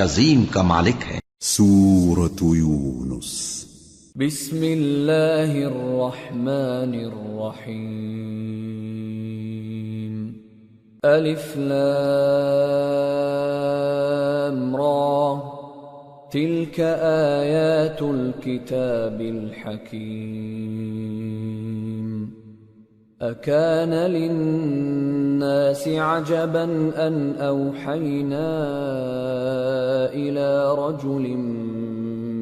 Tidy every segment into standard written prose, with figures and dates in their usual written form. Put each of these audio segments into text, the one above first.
عظیم کا مالک ہے۔ سورة یونس۔ بسم اللہ الرحمن الرحیم۔ الف لام را تلك آیات الكتاب الحکیم۔ أكان للناس عجبا أن أوحينا إلى رجل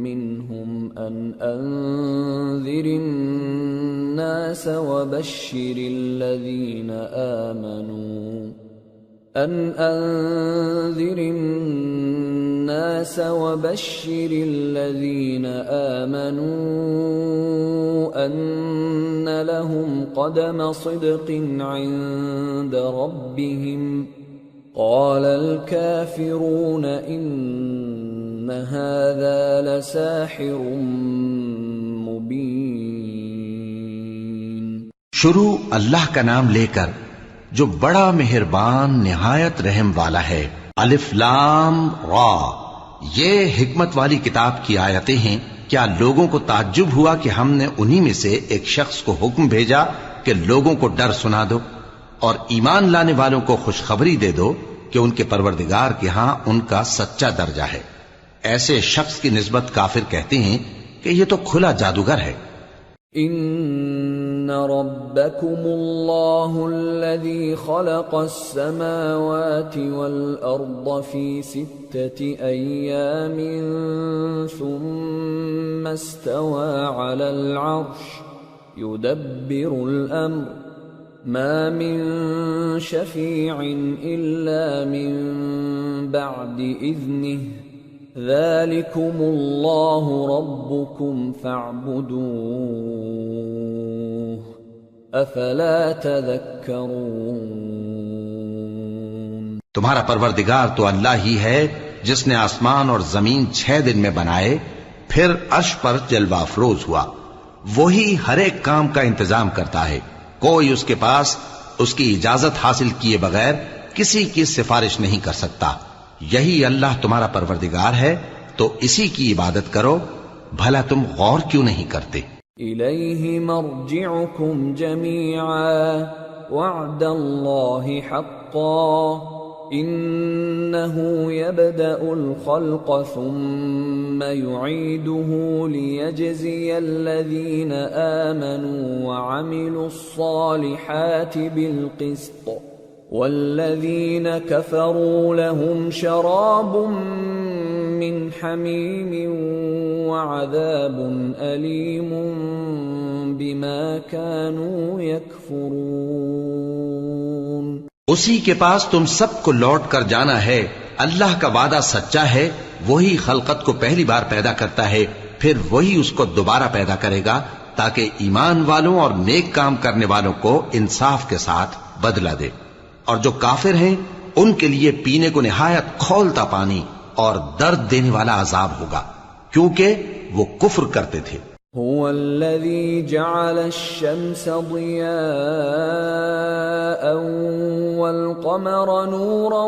منهم أن أنذر الناس وبشر الذين آمنوا أن لهم قدم صدق عند ربهم قال الكافرون إن هذا لساحر مبين۔ شروع اللہ کا نام لے کر جو بڑا مہربان نہایت رحم والا ہے۔ الف لام را، یہ حکمت والی کتاب کی آیتیں ہیں۔ کیا لوگوں کو تعجب ہوا کہ ہم نے انہی میں سے ایک شخص کو حکم بھیجا کہ لوگوں کو ڈر سنا دو اور ایمان لانے والوں کو خوشخبری دے دو کہ ان کے پروردگار کے ہاں ان کا سچا درجہ ہے۔ ایسے شخص کی نسبت کافر کہتے ہیں کہ یہ تو کھلا جادوگر ہے۔ ان ربکم اللہ الذی خلق السماوات والارض فی 6 ایام ثم استوى على العرش يدبر الامر ما من شفیع الا من بعد اذنه ذلكم اللہ ربکم فاعبدوه افلا تذکرون۔ تمہارا پروردگار تو اللہ ہی ہے جس نے آسمان اور زمین 6 دن میں بنائے، پھر عرش پر جلوہ افروز ہوا۔ وہی ہر ایک کام کا انتظام کرتا ہے، کوئی اس کے پاس اس کی اجازت حاصل کیے بغیر کسی کی سفارش نہیں کر سکتا۔ یہی اللہ تمہارا پروردگار ہے تو اسی کی عبادت کرو، بھلا تم غور کیوں نہیں کرتے؟ الیہ مرجعکم جمیعا وعد اللہ حقا انه يبدأ الخلق ثم يعيده ليجزي الذين آمنوا وعملوا الصالحات بالقسط والذين كفروا لهم شراب من حميم وعذاب أليم بما كانوا يكفرون۔ اسی کے پاس تم سب کو لوٹ کر جانا ہے۔ اللہ کا وعدہ سچا ہے، وہی خلقت کو پہلی بار پیدا کرتا ہے، پھر وہی اس کو دوبارہ پیدا کرے گا تاکہ ایمان والوں اور نیک کام کرنے والوں کو انصاف کے ساتھ بدلہ دے۔ اور جو کافر ہیں ان کے لیے پینے کو نہایت کھولتا پانی اور درد دینے والا عذاب ہوگا، کیونکہ وہ کفر کرتے تھے۔ هو الذي جعل الشمس ضياء والقمر نورا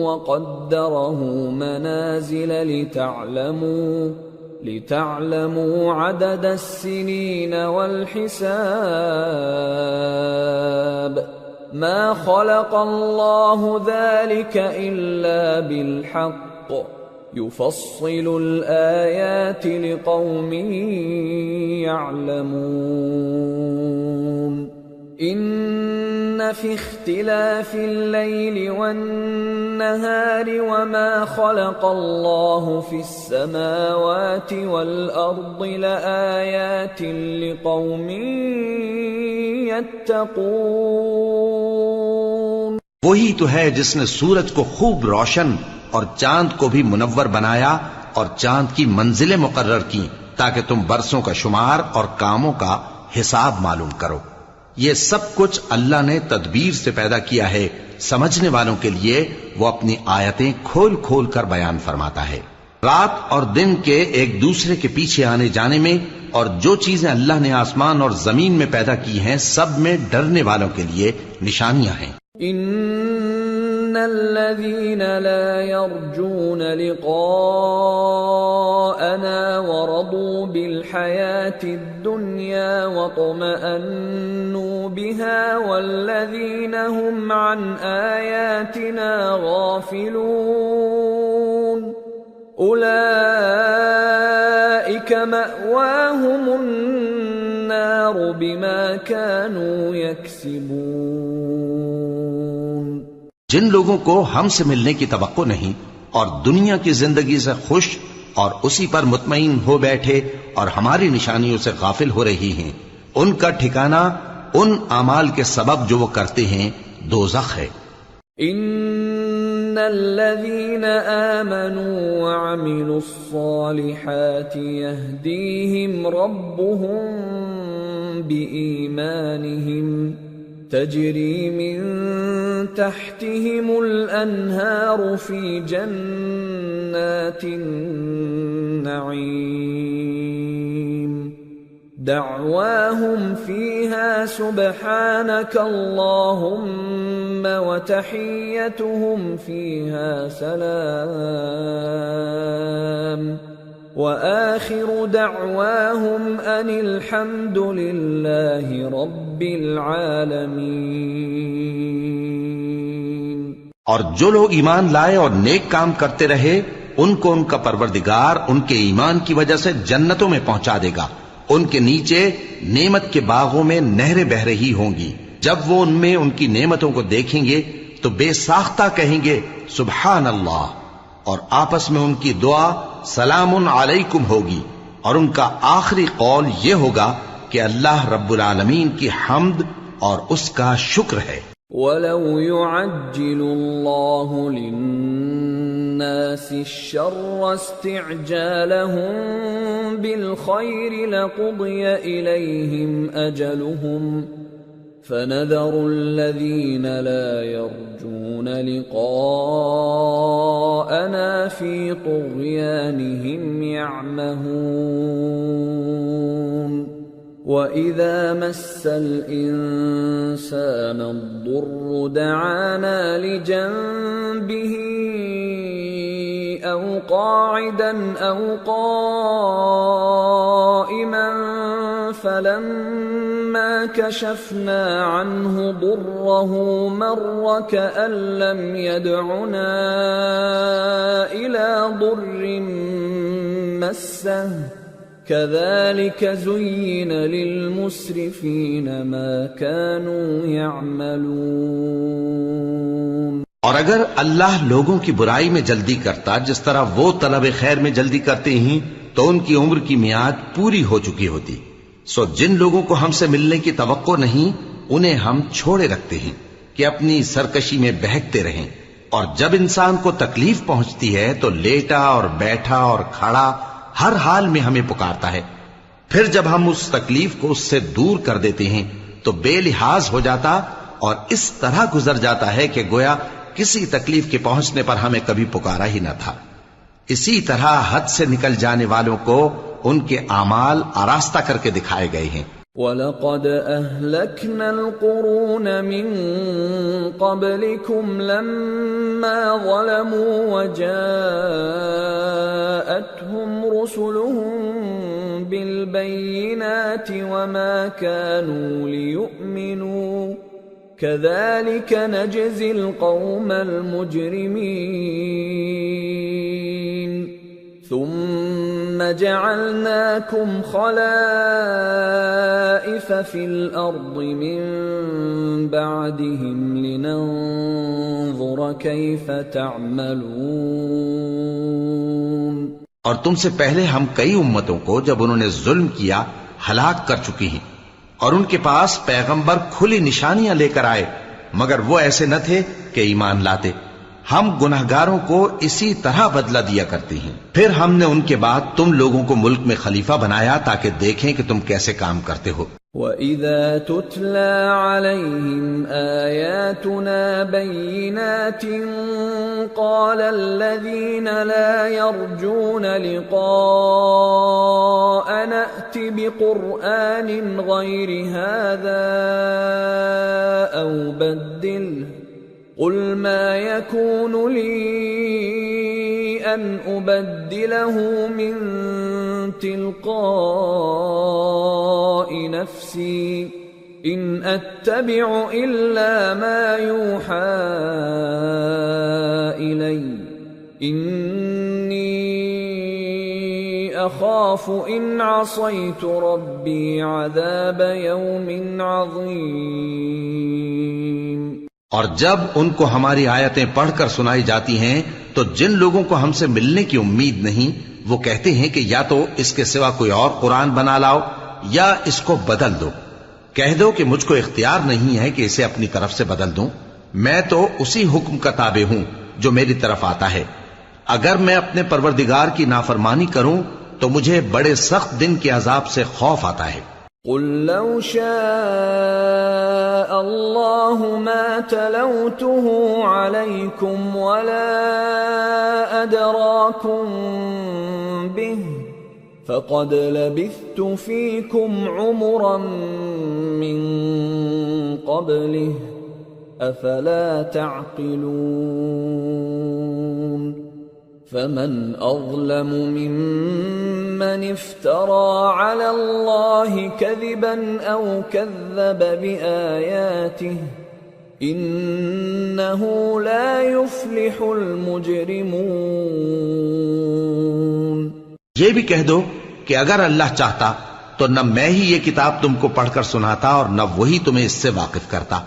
وقدره منازل لتعلموا عدد السنين والحساب ما خلق الله ذلك إلا بالحق يفصل الآيات لقوم يعلمون إن في اختلاف الليل والنهار وما خلق الله في السماوات والأرض لآيات لقوم يتقون۔ وہی تو ہے جس نے سورج کو خوب روشن اور چاند کو بھی منور بنایا اور چاند کی منزلیں مقرر کی تاکہ تم برسوں کا شمار اور کاموں کا حساب معلوم کرو۔ یہ سب کچھ اللہ نے تدبیر سے پیدا کیا ہے، سمجھنے والوں کے لیے وہ اپنی آیتیں کھول کھول کر بیان فرماتا ہے۔ رات اور دن کے ایک دوسرے کے پیچھے آنے جانے میں اور جو چیزیں اللہ نے آسمان اور زمین میں پیدا کی ہیں سب میں ڈرنے والوں کے لیے نشانیاں ہیں۔ ان الذين لا يرجون لقاءنا ورضوا بالحياة الدنيا واطمأنوا بها والذين هم عن آياتنا غافلون أولئك مأواهم النار بما كانوا يكسبون۔ جن لوگوں کو ہم سے ملنے کی توقع نہیں اور دنیا کی زندگی سے خوش اور اسی پر مطمئن ہو بیٹھے اور ہماری نشانیوں سے غافل ہو رہی ہیں، ان کا ٹھکانہ ان اعمال کے سبب جو وہ کرتے ہیں دوزخ ہے۔ ان الذين آمنوا وعملوا الصالحات يهديهم ربهم بإيمانهم تجري من تحتهم الأنهار في جنات النعيم دعواهم فيها سبحانك اللهم وتحيتهم فيها سلام وآخر دعواهم أن الحمد لله رب العالمين۔ اور جو لوگ ایمان لائے اور نیک کام کرتے رہے ان کو ان کا پروردگار ان کے ایمان کی وجہ سے جنتوں میں پہنچا دے گا، ان کے نیچے نعمت کے باغوں میں نہریں بہہ رہی ہوں گی، جب وہ ان میں ان کی نعمتوں کو دیکھیں گے تو بے ساختہ کہیں گے سبحان اللہ، اور آپس میں ان کی دعا سلام علیکم ہوگی، اور ان کا آخری قول یہ ہوگا کہ اللہ رب العالمین کی حمد اور اس کا شکر ہے۔ وَلَوْ يُعَجِّلُ اللَّهُ لِلنَّاسِ الشَّرَّ اسْتِعْجَالَهُم بِالْخَيْرِ لَقُضِيَ إِلَيْهِمْ أَجَلُهُمْ فَنَذَرُ الَّذِينَ لَا يَرْجُونَ لِقَاءَنَا فِي طُغْيَانِهِمْ يَعْمَهُونَ وَإِذَا مَسَّ الْإِنسَانَ الضُّرُّ دَعَانَا لِجَنبِهِ أَوْ قَاعِدًا أَوْ قَائِمًا فَلَمَّا كَشَفْنَا عَنْهُ ضُرَّهُ مَرَّ كَأَن لَّمْ يَدْعُنَا إِلَى ضُرٍّ مَّسَّهُ كَذَلِكَ زُيِّنَ لِلْمُسْرِفِينَ مَا كَانُوا يَعْمَلُونَ۔ اور اگر اللہ لوگوں کی برائی میں جلدی کرتا جس طرح وہ طلب خیر میں جلدی کرتے ہیں تو ان کی عمر کی میعاد پوری ہو چکی ہوتی، سو جن لوگوں کو ہم سے ملنے کی توقع نہیں انہیں ہم چھوڑے رکھتے ہیں کہ اپنی سرکشی میں بہکتے رہیں، اور جب انسان کو تکلیف پہنچتی ہے تو لیٹا اور بیٹھا اور کھڑا ہر حال میں ہمیں پکارتا ہے، پھر جب ہم اس تکلیف کو اس سے دور کر دیتے ہیں تو بے لحاظ ہو جاتا اور اس طرح گزر جاتا ہے کہ گویا کسی تکلیف کے پہنچنے پر ہمیں کبھی پکارا ہی نہ تھا۔ اسی طرح حد سے نکل جانے والوں کو ان کے اعمال آراستہ کر کے دکھائے گئے ہیں۔ وَلَقَدْ أَهْلَكْنَا الْقُرُونَ مِن قَبْلِكُمْ لَمَّا ظَلَمُوا وَجَاءَتْهُمْ رُسُلُهُم بِالْبَيِّنَاتِ وَمَا كَانُوا لِيُؤْمِنُوا كَذَلِكَ نَجْزِي الْقَوْمَ الْمُجْرِمِينَ ثُمَّ جَعَلْنَاكُمْ خَلَائِفَ فِي الْأَرْضِ مِن بَعْدِهِمْ لِنَنظُرَ كَيْفَ تَعْمَلُونَ۔ اور تم سے پہلے ہم کئی امتوں کو جب انہوں نے ظلم کیا ہلاک کر چکی ہیں، اور ان کے پاس پیغمبر کھلی نشانیاں لے کر آئے مگر وہ ایسے نہ تھے کہ ایمان لاتے۔ ہم گناہگاروں کو اسی طرح بدلہ دیا کرتے ہیں، پھر ہم نے ان کے بعد تم لوگوں کو ملک میں خلیفہ بنایا تاکہ دیکھیں کہ تم کیسے کام کرتے ہو۔ وَإِذَا تُتْلَى عَلَيْهِمْ آيَاتُنَا بَيِّنَاتٍ قَالَ الَّذِينَ لَا يَرْجُونَ لِقَاءَنَا ائْتِ بِقُرْآنٍ غَيْرِ هَذَا أَوْ بَدِّلْهُ قل ما يكون لي أن أبدله من تلقاء نفسي إن أتبع إلا ما يوحى إلي إني أخاف إن عصيت ربي عذاب يوم عظيم۔ اور جب ان کو ہماری آیتیں پڑھ کر سنائی جاتی ہیں تو جن لوگوں کو ہم سے ملنے کی امید نہیں وہ کہتے ہیں کہ یا تو اس کے سوا کوئی اور قرآن بنا لاؤ یا اس کو بدل دو۔ کہہ دو کہ مجھ کو اختیار نہیں ہے کہ اسے اپنی طرف سے بدل دوں، میں تو اسی حکم کا تابع ہوں جو میری طرف آتا ہے۔ اگر میں اپنے پروردگار کی نافرمانی کروں تو مجھے بڑے سخت دن کے عذاب سے خوف آتا ہے۔ قل لو شاء الله ما تلوته عليكم ولا أدراكم به فقد لبثت فيكم عمرا من قبله أفلا تعقلون فمن أظلم ممن افترى على الله كذبا أو كذب بآياته إنه لا يفلح المجرمون۔ یہ بھی کہہ دو کہ اگر اللہ چاہتا تو نہ میں ہی یہ کتاب تم کو پڑھ کر سناتا اور نہ وہی تمہیں اس سے واقف کرتا،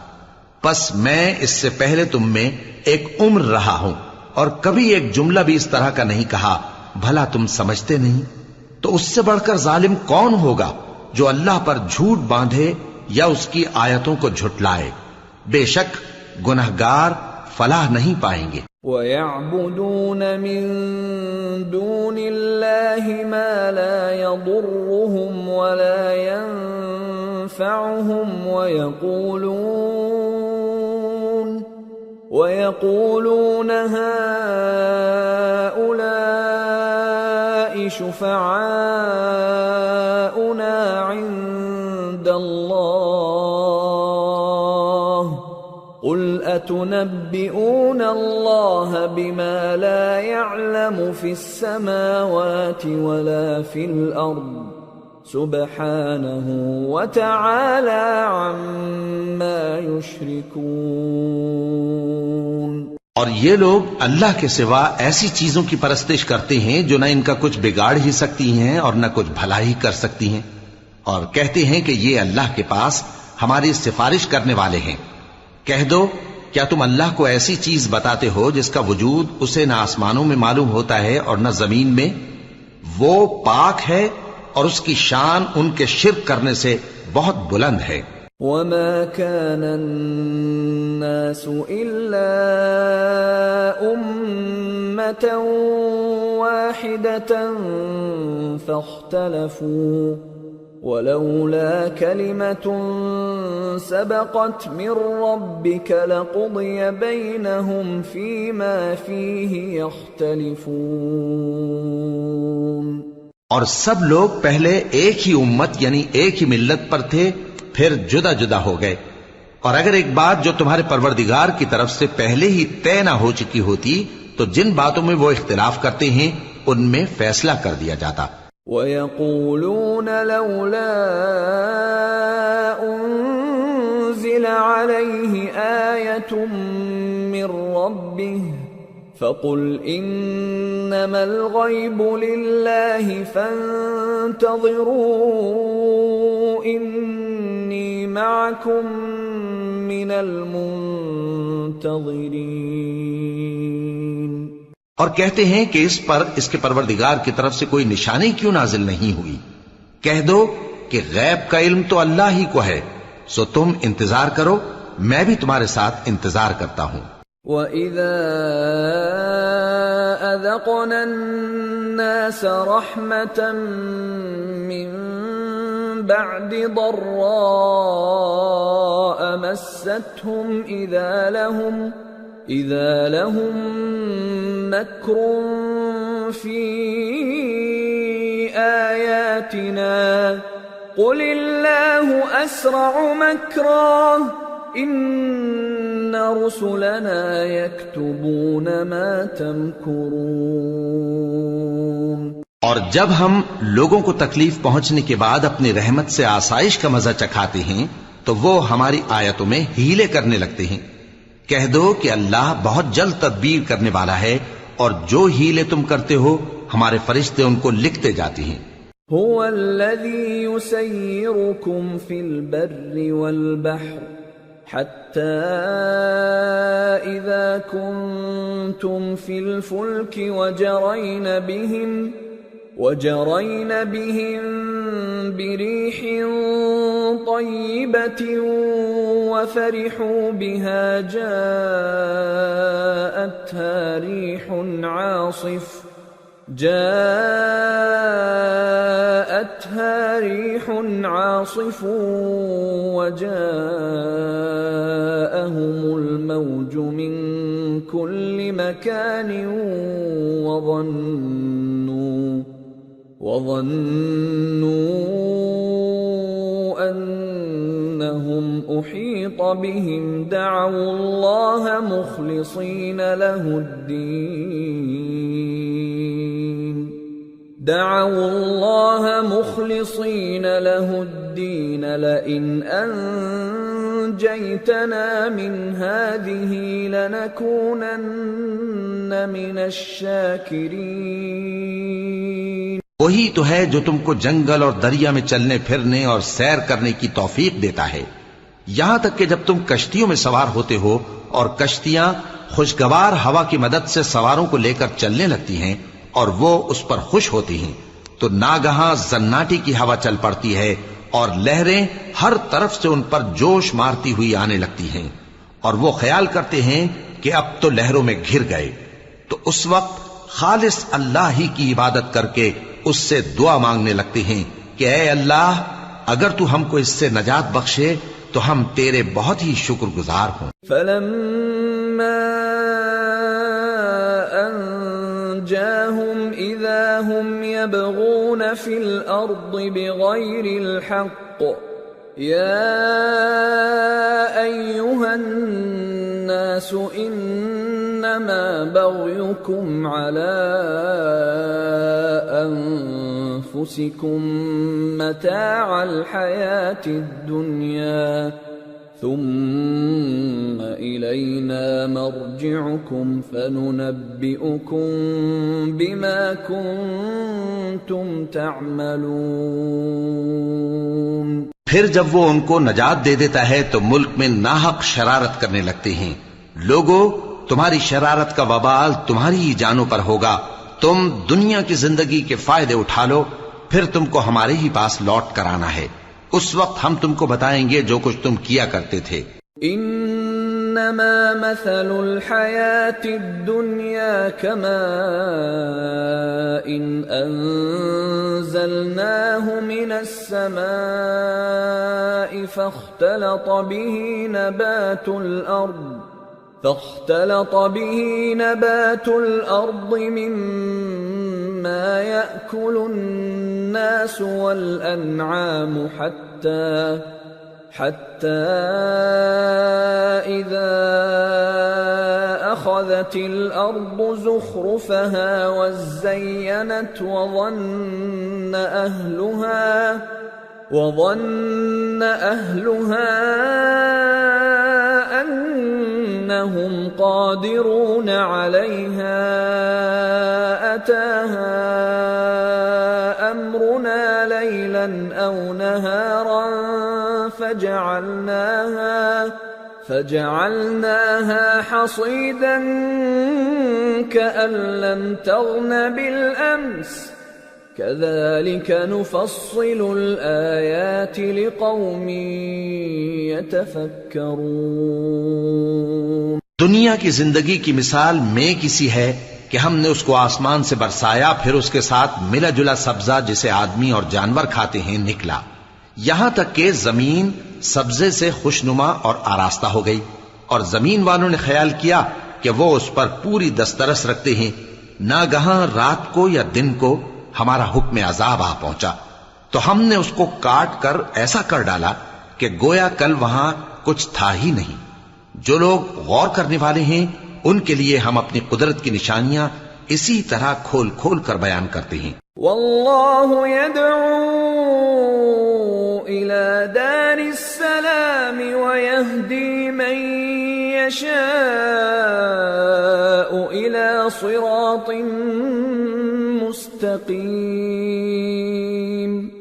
پس میں اس سے پہلے تم میں ایک عمر رہا ہوں اور کبھی ایک جملہ بھی اس طرح کا نہیں کہا، بھلا تم سمجھتے نہیں؟ تو اس سے بڑھ کر ظالم کون ہوگا جو اللہ پر جھوٹ باندھے یا اس کی آیتوں کو جھٹلائے؟ بے شک گنہگار فلاح نہیں پائیں گے۔ وَيَعْبُدُونَ مِن دُونِ اللَّهِ مَا لَا يَضُرُّهُمْ وَلَا يَنفَعُهُمْ وَيَقُولُونَ هَؤُلَاءِ شُفَعَاؤُنَا عِندَ اللَّهِ قُلْ أَتُنَبِّئُونَ اللَّهَ بِمَا لَا يَعْلَمُ فِي السَّمَاوَاتِ وَلَا فِي الْأَرْضِ سبحانہ وتعالی عما یشرکون۔ اور یہ لوگ اللہ کے سوا ایسی چیزوں کی پرستش کرتے ہیں جو نہ ان کا کچھ بگاڑ ہی سکتی ہیں اور نہ کچھ بھلائی کر سکتی ہیں، اور کہتے ہیں کہ یہ اللہ کے پاس ہماری سفارش کرنے والے ہیں۔ کہہ دو کیا تم اللہ کو ایسی چیز بتاتے ہو جس کا وجود اسے نہ آسمانوں میں معلوم ہوتا ہے اور نہ زمین میں؟ وہ پاک ہے اور اس کی شان ان کے شرک کرنے سے بہت بلند ہے۔ وَمَا كَانَ النَّاسُ إِلَّا أُمَّةً وَاحِدَةً فَاخْتَلَفُوا وَلَوْلَا كَلِمَةٌ سَبَقَتْ مِنْ رَبِّكَ لَقُضِيَ بَيْنَهُمْ فِيمَا فِيهِ يَخْتَلِفُونَ۔ اور سب لوگ پہلے ایک ہی امت یعنی ایک ہی ملت پر تھے، پھر جدا جدا ہو گئے، اور اگر ایک بات جو تمہارے پروردگار کی طرف سے پہلے ہی طے نہ ہو چکی ہوتی تو جن باتوں میں وہ اختلاف کرتے ہیں ان میں فیصلہ کر دیا جاتا۔ وَيَقُولُونَ لَوْلَا أُنزِلَ عَلَيْهِ آيَةٌ مِّن رَّبِّهِ فَقُلْ إِنَّمَا الْغَيْبُ لِلَّهِ فَانتَظِرُوا إِنِّي مَعَكُمْ مِنَ الْمُنتَظِرِينَ۔ اور کہتے ہیں کہ اس پر اس کے پروردگار کی طرف سے کوئی نشانی کیوں نازل نہیں ہوئی؟ کہہ دو کہ غیب کا علم تو اللہ ہی کو ہے، سو تم انتظار کرو، میں بھی تمہارے ساتھ انتظار کرتا ہوں۔ وَإِذَا أَذَقْنَا النَّاسَ رَحْمَةً مِّن بَعْدِ ضَرَّاءَ مَسَّتْهُمْ إِذَا لَهُم مَّكْرٌ فِي آيَاتِنَا قُلِ اللَّهُ أَسْرَعُ مَكْرًا إِنَّ رسلنا يكتبون ما تمكرون. اور جب ہم لوگوں کو تکلیف پہنچنے کے بعد اپنی رحمت سے آسائش کا مزہ چکھاتے ہیں تو وہ ہماری آیتوں میں ہیلے کرنے لگتے ہیں. کہہ دو کہ اللہ بہت جلد تدبیر کرنے والا ہے، اور جو ہیلے تم کرتے ہو ہمارے فرشتے ان کو لکھتے جاتے ہیں. هو الذي يسيركم في البر والبحر حتى إذا كنتم في الفلك وجرين بهم بريح طيبة وفرحوا بها جاءتها ريح عاصف وجاءهم الموج من كل مكان وظنوا أنهم أحيط بهم دعوا الله مخلصين له الدين لئن أنجيتنا من هذه لنكونن من الشاكرين. وہی تو ہے جو تم کو جنگل اور دریا میں چلنے پھرنے اور سیر کرنے کی توفیق دیتا ہے، یہاں تک کہ جب تم کشتیوں میں سوار ہوتے ہو اور کشتیاں خوشگوار ہوا کی مدد سے سواروں کو لے کر چلنے لگتی ہیں اور وہ اس پر خوش ہوتی ہیں، تو ناگہاں زناٹی کی ہوا چل پڑتی ہے اور لہریں ہر طرف سے ان پر جوش مارتی ہوئی آنے لگتی ہیں، اور وہ خیال کرتے ہیں کہ اب تو لہروں میں گھر گئے. تو اس وقت خالص اللہ ہی کی عبادت کر کے اس سے دعا مانگنے لگتے ہیں کہ اے اللہ، اگر تو ہم کو اس سے نجات بخشے تو ہم تیرے بہت ہی شکر گزار ہوں. فلما أنجاهم إذا هم يبغون في الأرض بغير الحق يا أيها الناس إنما بغيكم على أنفسكم متاع الحياة الدنيا ثم إلينا مرجعكم فننبئكم بما كنتم تعملون. پھر جب وہ ان کو نجات دے دیتا ہے تو ملک میں ناحق شرارت کرنے لگتے ہیں. لوگو، تمہاری شرارت کا وبال تمہاری ہی جانوں پر ہوگا. تم دنیا کی زندگی کے فائدے اٹھا لو، پھر تم کو ہمارے ہی پاس لوٹ کر آنا ہے. اس وقت ہم تم کو بتائیں گے جو کچھ تم کیا کرتے تھے. انما مثل الحیات الدنیا كماء انزلناه من السماء فاختلط به نبات الأرض مما يأكل الناس والأنعام حتى إذا أخذت الأرض زخرفها وزينت وظن أهلها أنهم قادرون عليها أتاها أمرنا ليلا أو نهارا فجعلناها حصيدا كأن لم تغن بالأمس كذلك نفصل الآيات لقوم يتفكرون. دنیا کی زندگی کی مثال میں کسی ہے کہ ہم نے اس کو آسمان سے برسایا، پھر اس کے ساتھ ملا جلا سبزہ جسے آدمی اور جانور کھاتے ہیں نکلا، یہاں تک کہ زمین سبزے سے خوشنما اور آراستہ ہو گئی، اور زمین والوں نے خیال کیا کہ وہ اس پر پوری دسترس رکھتے ہیں. ناگہاں رات کو یا دن کو ہمارا حکم عذاب آ پہنچا تو ہم نے اس کو کاٹ کر ایسا کر ڈالا کہ گویا کل وہاں کچھ تھا ہی نہیں. جو لوگ غور کرنے والے ہیں ان کے لیے ہم اپنی قدرت کی نشانیاں اسی طرح کھول کھول کر بیان کرتے ہیں. واللہ يدعو إلى دار السلام ويهدي من يشاء إلى صراط مستقيم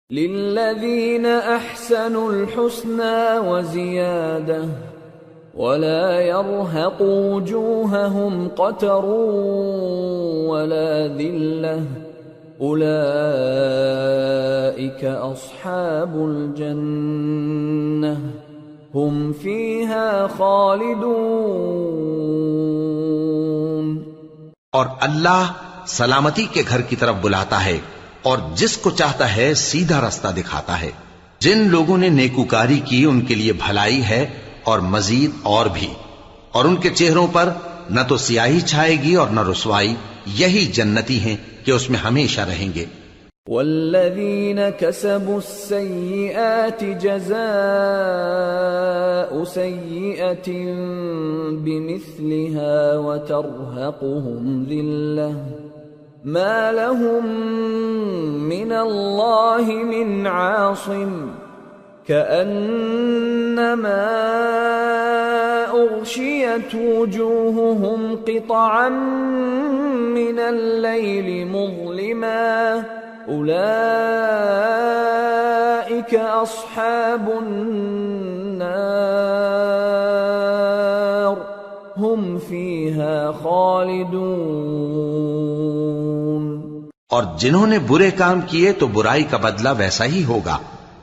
للذين أحسنوا الحسنى وزيادة ولا يرهق وجوههم قتر ولا ذلة أولئك أصحاب الجنة هم فيها خالدون. اور اللہ سلامتی کے گھر کی طرف بلاتا ہے اور جس کو چاہتا ہے سیدھا رستہ دکھاتا ہے. جن لوگوں نے نیکوکاری کی ان کے لیے بھلائی ہے اور مزید اور بھی، اور ان کے چہروں پر نہ تو سیاہی چھائے گی اور نہ رسوائی. یہی جنتی ہیں کہ اس میں ہمیشہ رہیں گے. والذین کسبوا السیئات جزاء سیئة بمثلها وترهقهم ذلة ما لهم من الله من عاصم كأنما أغشيت وجوههم قطعا من الليل مظلما أولئك أصحاب النار هم فيها خالدون. اور جنہوں نے برے کام کیے تو برائی کا بدلہ ویسا ہی ہوگا،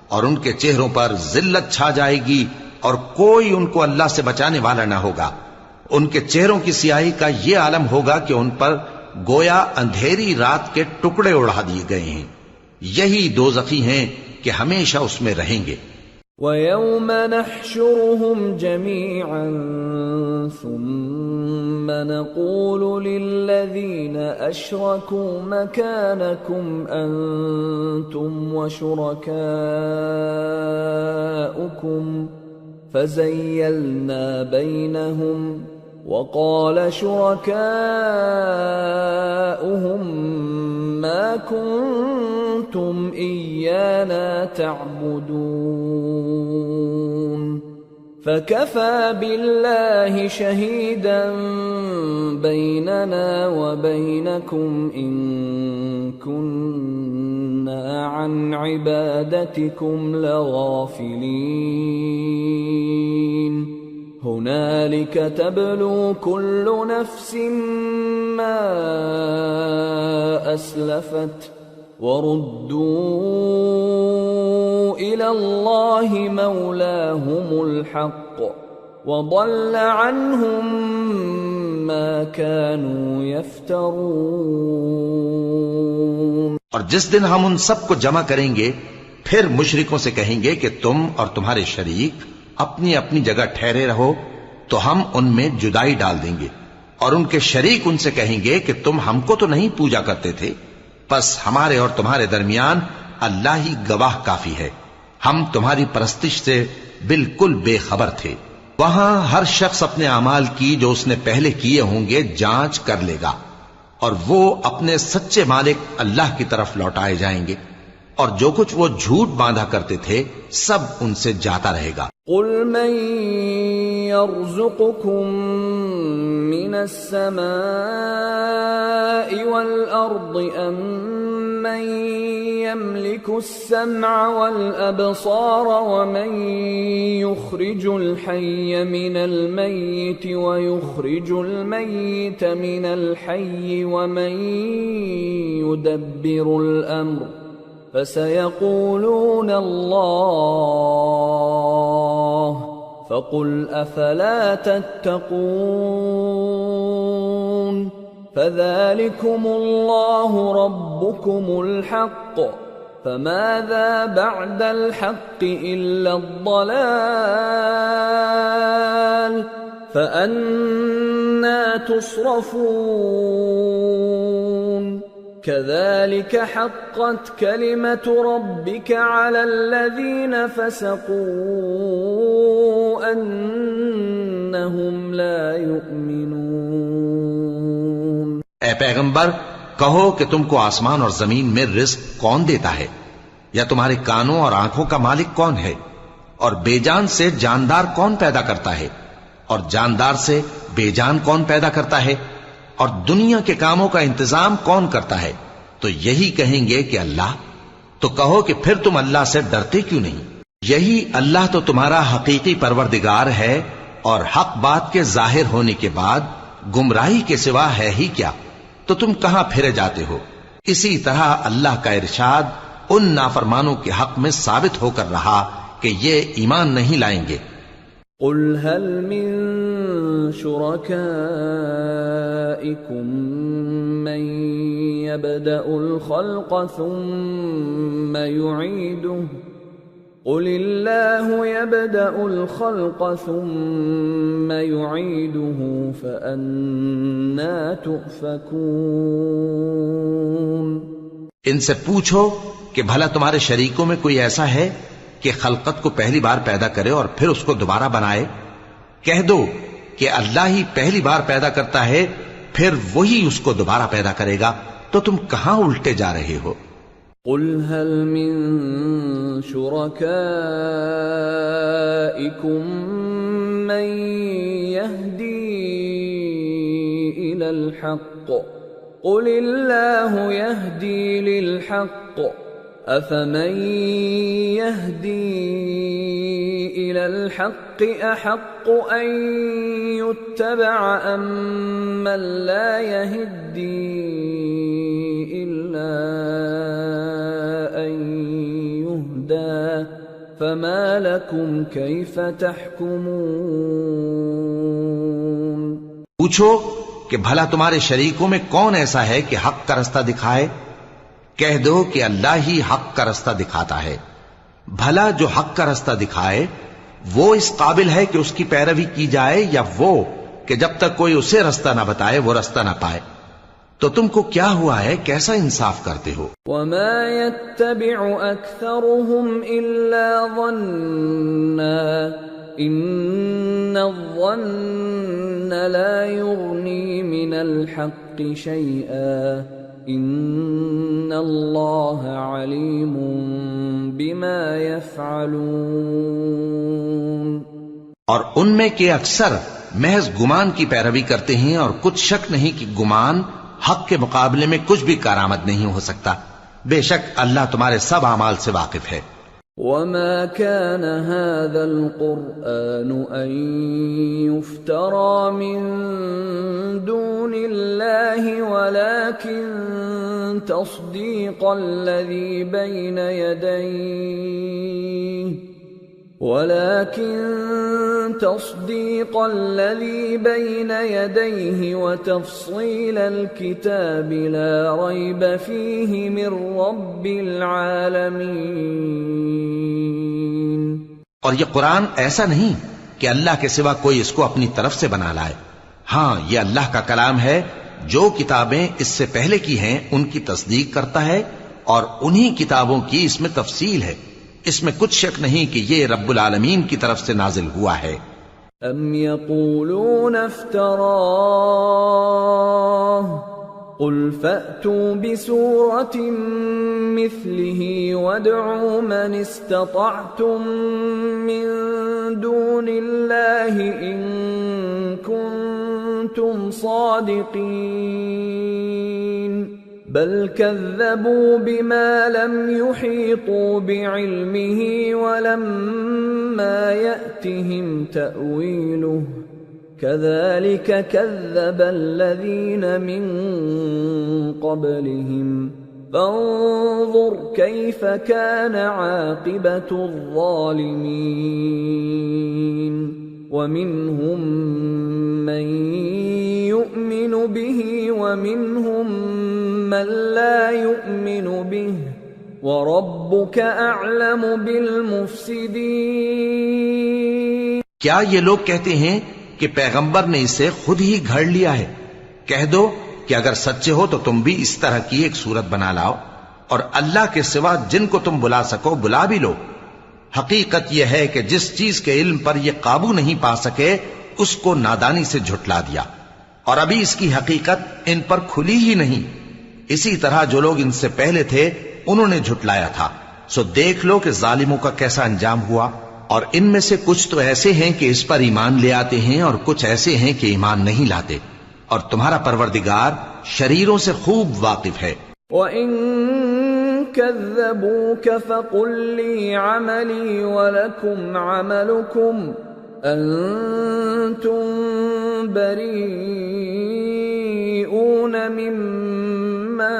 اور ان کے چہروں پر ذلت چھا جائے گی اور کوئی ان کو اللہ سے بچانے والا نہ ہوگا. ان کے چہروں کی سیاہی کا یہ عالم ہوگا کہ ان پر گویا اندھیری رات کے ٹکڑے اڑا دیے گئے ہیں. یہی دوزخی ہیں کہ ہمیشہ اس میں رہیں گے. وَيَوْمَ نَحْشُرُهُمْ جَمِيعًا ثُمَّ نَقُولُ لِلَّذِينَ أَشْرَكُوا مَكَانَكُمْ أَنْتُمْ وَشُرَكَاؤُكُمْ فَزَيَّلْنَا بَيْنَهُمْ وَقَالَ شُرَكَاؤُهُمْ مَا كُنْتُمْ إِيَّانَا تَعْبُدُونَ فَكَفَى بِاللَّهِ شَهِيدًا بَيْنَنَا وَبَيْنَكُمْ إِن كُنَّا عَنْ عِبَادَتِكُمْ لَغَافِلِينَ. هُنَالِكَ تَبْلُو كُلُّ نَفْسٍ مَّا أَسْلَفَتْ وَرُدُّوا إِلَى اللَّهِ مَوْلَاهُمُ الْحَقِّ وَضَلَّ عَنْهُمْ مَا كَانُوا يَفْتَرُونَ. اور جس دن ہم ان سب کو جمع کریں گے پھر مشرکوں سے کہیں گے کہ تم اور تمہارے شریک اپنی اپنی جگہ ٹھہرے رہو تو ہم ان میں جدائی ڈال دیں گے. اور ان کے شریک ان سے کہیں گے کہ تم ہم کو تو نہیں پوجا کرتے تھے، بس ہمارے اور تمہارے درمیان اللہ ہی گواہ کافی ہے، ہم تمہاری پرستش سے بالکل بے خبر تھے. وہاں ہر شخص اپنے اعمال کی جو اس نے پہلے کیے ہوں گے جانچ کر لے گا، اور وہ اپنے سچے مالک اللہ کی طرف لوٹائے جائیں گے، اور جو کچھ وہ جھوٹ باندھا کرتے تھے سب ان سے جاتا رہے گا. قل من يرزقكم من السماء والأرض أم من يملك السمع والأبصار ومن يخرج الحي من الميت ويخرج الميت من الحي ومن يدبر الأمر فسيقولون الله فقل أفلا تتقون فذلكم الله ربكم الحق فماذا بعد الحق إلا الضلال فأنا تصرفون كذلك حقت كلمة ربك على الذين فسقوا أنهم لا يؤمنون اے پیغمبر کہو کہ تم کو آسمان اور زمین میں رزق کون دیتا ہے، یا تمہارے کانوں اور آنکھوں کا مالک کون ہے، اور بے جان سے جاندار کون پیدا کرتا ہے، اور جاندار سے بے جان کون پیدا کرتا ہے، اور دنیا کے کاموں کا انتظام کون کرتا ہے؟ تو یہی کہیں گے کہ اللہ۔ تو کہو کہ پھر تم اللہ سے ڈرتے کیوں نہیں؟ یہی اللہ تو تمہارا حقیقی پروردگار ہے، اور حق بات کے ظاہر ہونے کے بعد گمراہی کے سوا ہے ہی کیا؟ تو تم کہاں پھرے جاتے ہو؟ اسی طرح اللہ کا ارشاد ان نافرمانوں کے حق میں ثابت ہو کر رہا کہ یہ ایمان نہیں لائیں گے۔ قل هل من شركائكم من يبدأ الخلق ثم يعيده قل الله يبدأ الخلق ثم يعيده فأنى تؤفكون۔ ان سے پوچھو کہ بھلا تمہارے شریکوں میں کوئی ایسا ہے کہ خلقت کو پہلی بار پیدا کرے اور پھر اس کو دوبارہ بنائے؟ کہہ دو کہ اللہ ہی پہلی بار پیدا کرتا ہے، پھر وہی اس کو دوبارہ پیدا کرے گا، تو تم کہاں الٹے جا رہے ہو؟ قل هل من شركائكم من يهدي إلى الحق قل الله يهدي للحق أفمن يهدي إلى الحق أحق أن يتبع أم من لا يهدي إلا أن يهدى فما لكم كيف تحكمون۔ پوچھو کہ بھلا تمہارے شریکوں میں کون ایسا ہے کہ حق کا رستہ دکھائے؟ کہہ دو کہ اللہ ہی حق کا رستہ دکھاتا ہے۔ بھلا جو حق کا رستہ دکھائے وہ اس قابل ہے کہ اس کی پیروی کی جائے، یا وہ کہ جب تک کوئی اسے رستہ نہ بتائے وہ رستہ نہ پائے؟ تو تم کو کیا ہوا ہے، کیسا انصاف کرتے ہو؟ وما يتبع أكثرهم إلا ظنا إن الظن لا يغني من الحق شيئا ان اللہ علیم بما یفعلون۔ اور ان میں کے اکثر محض گمان کی پیروی کرتے ہیں، اور کچھ شک نہیں کہ گمان حق کے مقابلے میں کچھ بھی کارآمد نہیں ہو سکتا۔ بے شک اللہ تمہارے سب اعمال سے واقف ہے۔ وما كان هذا القرآن أن يفترى من دون الله ولكن تصديق الذي بين يديه وتفصيل الكتاب لا ريب فيه من رب العالمين۔ اور یہ قرآن ایسا نہیں کہ اللہ کے سوا کوئی اس کو اپنی طرف سے بنا لائے۔ ہاں، یہ اللہ کا کلام ہے، جو کتابیں اس سے پہلے کی ہیں ان کی تصدیق کرتا ہے، اور انہی کتابوں کی اس میں تفصیل ہے۔ اس میں کچھ شک نہیں کہ یہ رب العالمین کی طرف سے نازل ہوا ہے۔ ام یقولون افتراہ قل فأتوا بسورة مثله وادعوا من استطعتم من دون الله إن كنتم صادقين بل كذبوا بما لم يحيطوا بعلمه ولما يأتهم تأويله كذلك كذب الذين من قبلهم فانظر كيف كان عاقبة الظالمين ومنهم من يؤمن به ومنهم من لا يؤمن به وَرَبُّكَ أَعْلَمُ بِالْمُفْسِدِينَ۔ کیا یہ لوگ کہتے ہیں کہ پیغمبر نے اسے خود ہی گھڑ لیا ہے؟ کہہ دو کہ اگر سچے ہو تو تم بھی اس طرح کی ایک صورت بنا لاؤ، اور اللہ کے سوا جن کو تم بلا سکو بلا بھی لو۔ حقیقت یہ ہے کہ جس چیز کے علم پر یہ قابو نہیں پا سکے اس کو نادانی سے جھٹلا دیا، اور ابھی اس کی حقیقت ان پر کھلی ہی نہیں۔ اسی طرح جو لوگ ان سے پہلے تھے انہوں نے جھٹلایا تھا، سو دیکھ لو کہ ظالموں کا کیسا انجام ہوا۔ اور ان میں سے کچھ تو ایسے ہیں کہ اس پر ایمان لے آتے ہیں، اور کچھ ایسے ہیں کہ ایمان نہیں لاتے، اور تمہارا پروردگار شریروں سے خوب واقف ہے۔ وَإِن كَذَّبُوكَ فَقُل لِّي عَمَلِي وَلَكُمْ عَمَلُكُمْ أَنتُم بَرِيئُونَ مِمَّا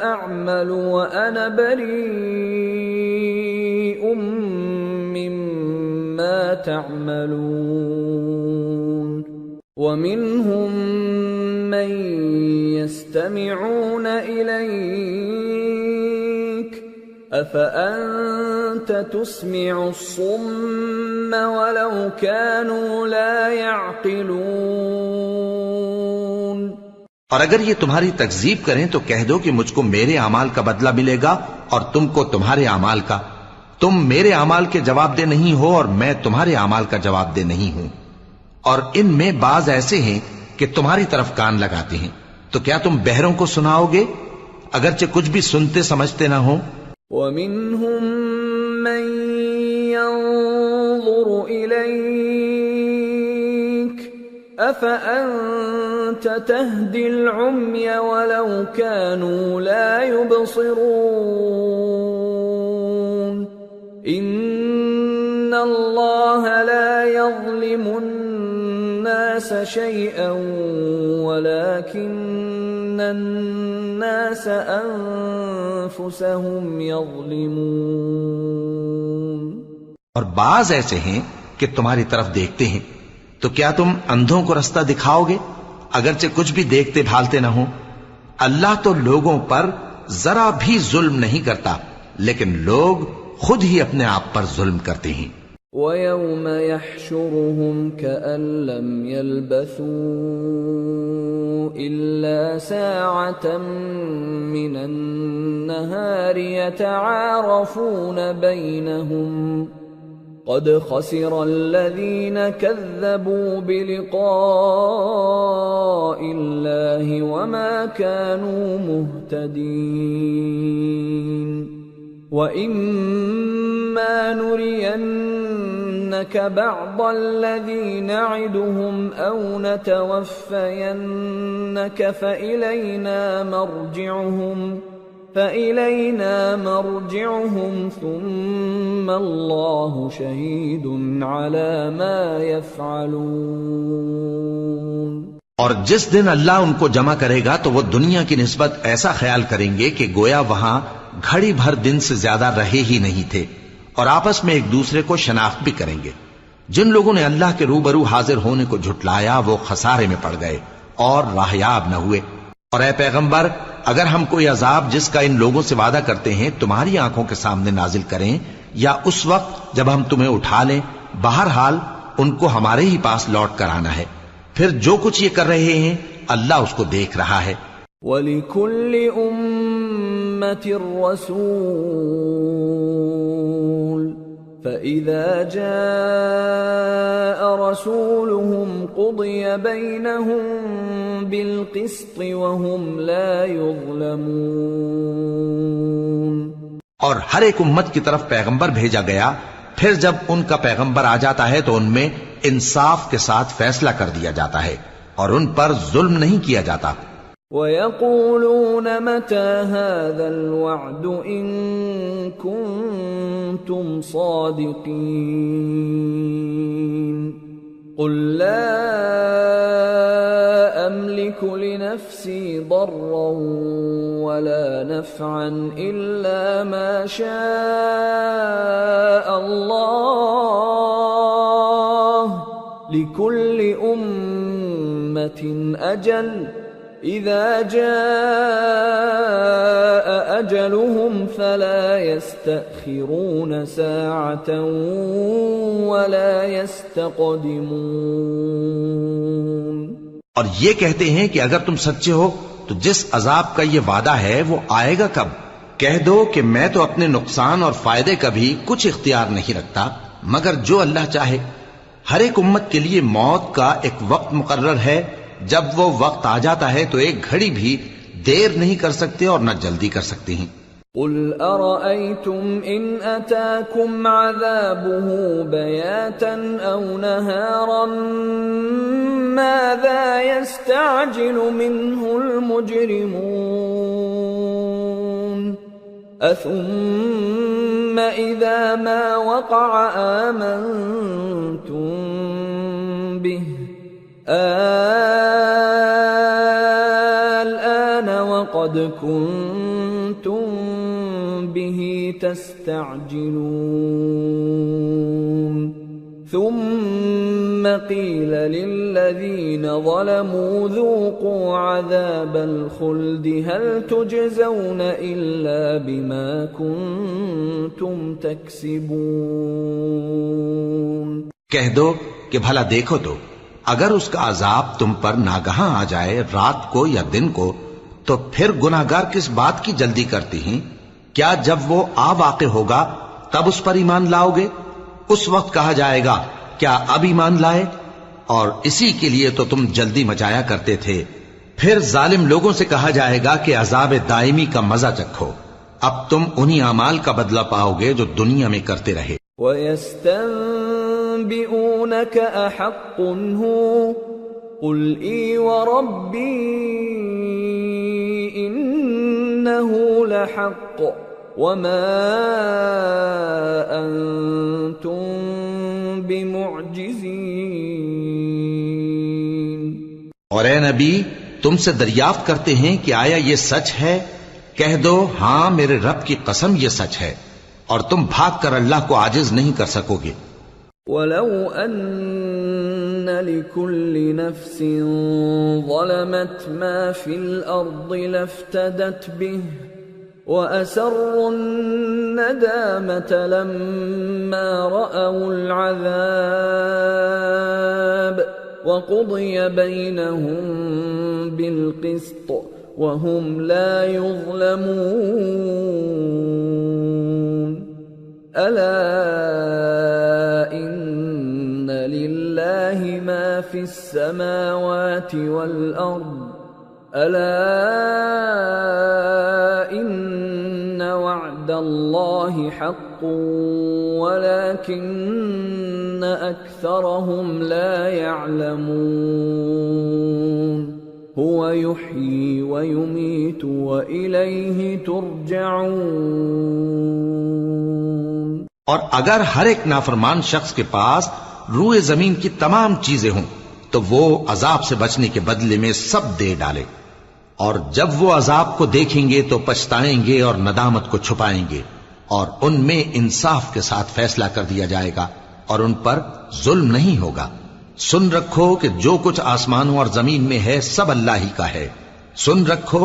أَعْمَلُ وَأَنَا بَرِيءٌ مِّمَّا تَعْمَلُونَ وَمِنْهُم مَّن يَسْتَمِعُونَ إِلَيْكَ أَفَأَنتَ تُسْمِعُ الصُّمَّ وَلَوْ كَانُوا لَا يَعْقِلُونَ۔ اور اگر یہ تمہاری تکذیب کریں تو کہہ دو کہ مجھ کو میرے اعمال کا بدلہ ملے گا اور تم کو تمہارے اعمال کا۔ تم میرے اعمال کے جواب دہ نہیں ہو اور میں تمہارے اعمال کا جواب دہ نہیں ہوں۔ اور ان میں بعض ایسے ہیں کہ تمہاری طرف کان لگاتے ہیں، تو کیا تم بہروں کو سناؤ گے اگرچہ کچھ بھی سنتے سمجھتے نہ ہو؟ وَمِنْهُمْ مَنْ يَنظُرُ إِلَيْكَ أَفَأَنْتَ تَهْدِي الْعُمْيَ وَلَوْ كَانُوا لَا يُبْصِرُونَ إِنَّ اللَّهَ لَا يَظْلِمُ النَّاسَ شَيْئًا وَلَكِنَّ النَّاسَ أَنفُسَهُمْ يَظْلِمُونَ۔ اور بعض ایسے ہیں کہ تمہاری طرف دیکھتے ہیں، تو کیا تم اندھوں کو رستہ دکھاؤ گے اگرچہ کچھ بھی دیکھتے بھالتے نہ ہو؟ اللہ تو لوگوں پر ذرا بھی ظلم نہیں کرتا، لیکن لوگ خود ہی اپنے آپ پر ظلم کرتے ہیں۔ وَيَوْمَ يَحْشُرُهُمْ كَأَن لَّمْ يَلْبَثُوا إِلَّا سَاعَةً مِّنَ النَّهَارِ يَتَعَارَفُونَ بَيْنَهُمْ قَدْ خَسِرَ الَّذِينَ كَذَّبُوا بِلِقَاءِ اللَّهِ وَمَا كَانُوا مُهْتَدِينَ وَإِمَّا نُرِيَنَّكَ بَعْضَ الَّذِي نَعِدُهُمْ أَوْ نَتَوَفَّيَنَّكَ فَإِلَيْنَا مَرْجِعُهُمْ ثُمَّ اللَّهُ شَهِيدٌ عَلَى مَا يَفْعَلُونَ۔ اور جس دن اللہ ان کو جمع کرے گا تو وہ دنیا کی نسبت ایسا خیال کریں گے کہ گویا وہاں گھڑی بھر دن سے زیادہ رہے ہی نہیں تھے، اور آپس میں ایک دوسرے کو شناخت بھی کریں گے۔ جن لوگوں نے اللہ کے روبرو حاضر ہونے کو جھٹلایا وہ خسارے میں پڑ گئے اور راہیاب نہ ہوئے۔ اور اے پیغمبر، اگر ہم کوئی عذاب جس کا ان لوگوں سے وعدہ کرتے ہیں تمہاری آنکھوں کے سامنے نازل کریں یا اس وقت جب ہم تمہیں اٹھا لیں، بہرحال ان کو ہمارے ہی پاس لوٹ کر آنا ہے، پھر جو کچھ یہ کر رہے ہیں اللہ اس کو دیکھ رہا ہے۔ وَلِكُلِّ أُمَّةٍ رَسُولٌ فَإِذَا جَاءَ رَسُولُهُمْ قُضِيَ بَيْنَهُم بِالْقِسْطِ وَهُمْ لَا يُظْلَمُونَ۔ اور ہر ایک امت کی طرف پیغمبر بھیجا گیا، پھر جب ان کا پیغمبر آ جاتا ہے تو ان میں انصاف کے ساتھ فیصلہ کر دیا جاتا ہے اور ان پر ظلم نہیں کیا جاتا۔ وَيَقُولُونَ مَتَى هَذَا الْوَعْدُ إِن كُنتُمْ صَادِقِينَ قُل لَّا أَمْلِكُ لِنَفْسِي ضَرًّا وَلَا نَفْعًا إِلَّا مَا شَاءَ اللَّهُ لِكُلِّ أُمَّةٍ أَجَلٌ إِذَا جَاءَ أَجَلُهُمْ فَلَا يَسْتَأْخِرُونَ سَاعَةً وَلَا يَسْتَقْدِمُونَ۔ اور یہ کہتے ہیں کہ اگر تم سچے ہو تو جس عذاب کا یہ وعدہ ہے وہ آئے گا کب؟ کہہ دو کہ میں تو اپنے نقصان اور فائدے کا بھی کچھ اختیار نہیں رکھتا مگر جو اللہ چاہے. ہر ایک امت کے لیے موت کا ایک وقت مقرر ہے. جب وہ وقت آ جاتا ہے تو ایک گھڑی بھی دیر نہیں کر سکتے اور نہ جلدی کر سکتے ہیں. قل أرأيتم إن أتاكم عذابه بياتا أو نهارا ماذا يستعجل منه المجرمون أثم إذا ما وقع آمنتم به الآن وقد كنتم به تستعجلون ثم قيل للذين ظلموا ذوقوا عذاب الخلد هل تجزون إلا بما كنتم تكسبون. کہہ دو کہ بھلا دیکھو تو اگر اس کا عذاب تم پر ناگہاں آ جائے رات کو یا دن کو تو پھر گناہگار کس بات کی جلدی کرتی ہیں؟ کیا جب وہ آ واقع ہوگا تب اس پر ایمان لاؤ گے؟ اس وقت کہا جائے گا کیا اب ایمان لائے؟ اور اسی کے لیے تو تم جلدی مچایا کرتے تھے. پھر ظالم لوگوں سے کہا جائے گا کہ عذاب دائمی کا مزہ چکھو. اب تم انہی اعمال کا بدلہ پاؤ گے جو دنیا میں کرتے رہے. وَيَسْتَنبِئُونَكَ أَحَقٌّ هُوَ قُلْ إِي وَرَبِّي إِنَّهُ لَحَقٌّ وَمَا أَنْتُمْ بِمُعْجِزِينَ. اور اے نبی تم سے دریافت کرتے ہیں کہ آیا یہ سچ ہے؟ کہہ دو ہاں میرے رب کی قسم یہ سچ ہے اور تم بھاگ کر اللہ کو عاجز نہیں کر سکو گے. وَلَوْ أَنَّ لِكُلِّ نَفْسٍ ظَلَمَتْ مَا فِي الْأَرْضِ لَافْتَدَتْ بِهِ وَأَسَرُّوا النَّدَامَةَ لَمَّا رَأَوُا الْعَذَابَ وَقُضِيَ بَيْنَهُم بِالْقِسْطِ وَهُمْ لَا يُظْلَمُونَ. أَلَا إِنَّ لِلَّهِ مَا فِي السَّمَاوَاتِ وَالْأَرْضِ أَلَا إِنَّ وَعْدَ اللَّهِ حَقٌّ وَلَكِنَّ أَكْثَرَهُمْ لَا يَعْلَمُونَ. هُوَ يُحْيِي وَيُمِيتُ وَإِلَيْهِ تُرْجَعُونَ. اور اگر ہر ایک نافرمان شخص کے پاس روئے زمین کی تمام چیزیں ہوں تو وہ عذاب سے بچنے کے بدلے میں سب دے ڈالے، اور جب وہ عذاب کو دیکھیں گے تو پچھتائیں گے اور ندامت کو چھپائیں گے، اور ان میں انصاف کے ساتھ فیصلہ کر دیا جائے گا اور ان پر ظلم نہیں ہوگا. سن رکھو کہ جو کچھ آسمانوں اور زمین میں ہے سب اللہ ہی کا ہے. سن رکھو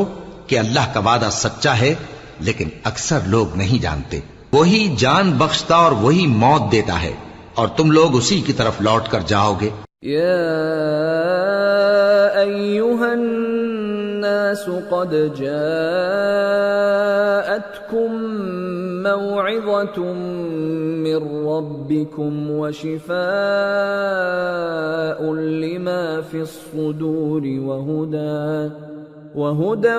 کہ اللہ کا وعدہ سچا ہے لیکن اکثر لوگ نہیں جانتے. وہی جان بخشتا اور وہی موت دیتا ہے اور تم لوگ اسی کی طرف لوٹ کر جاؤ گے. یا ایھا الناس قد جاءتکم موعظة من ربکم وشفاء لما فی الصدور وهدى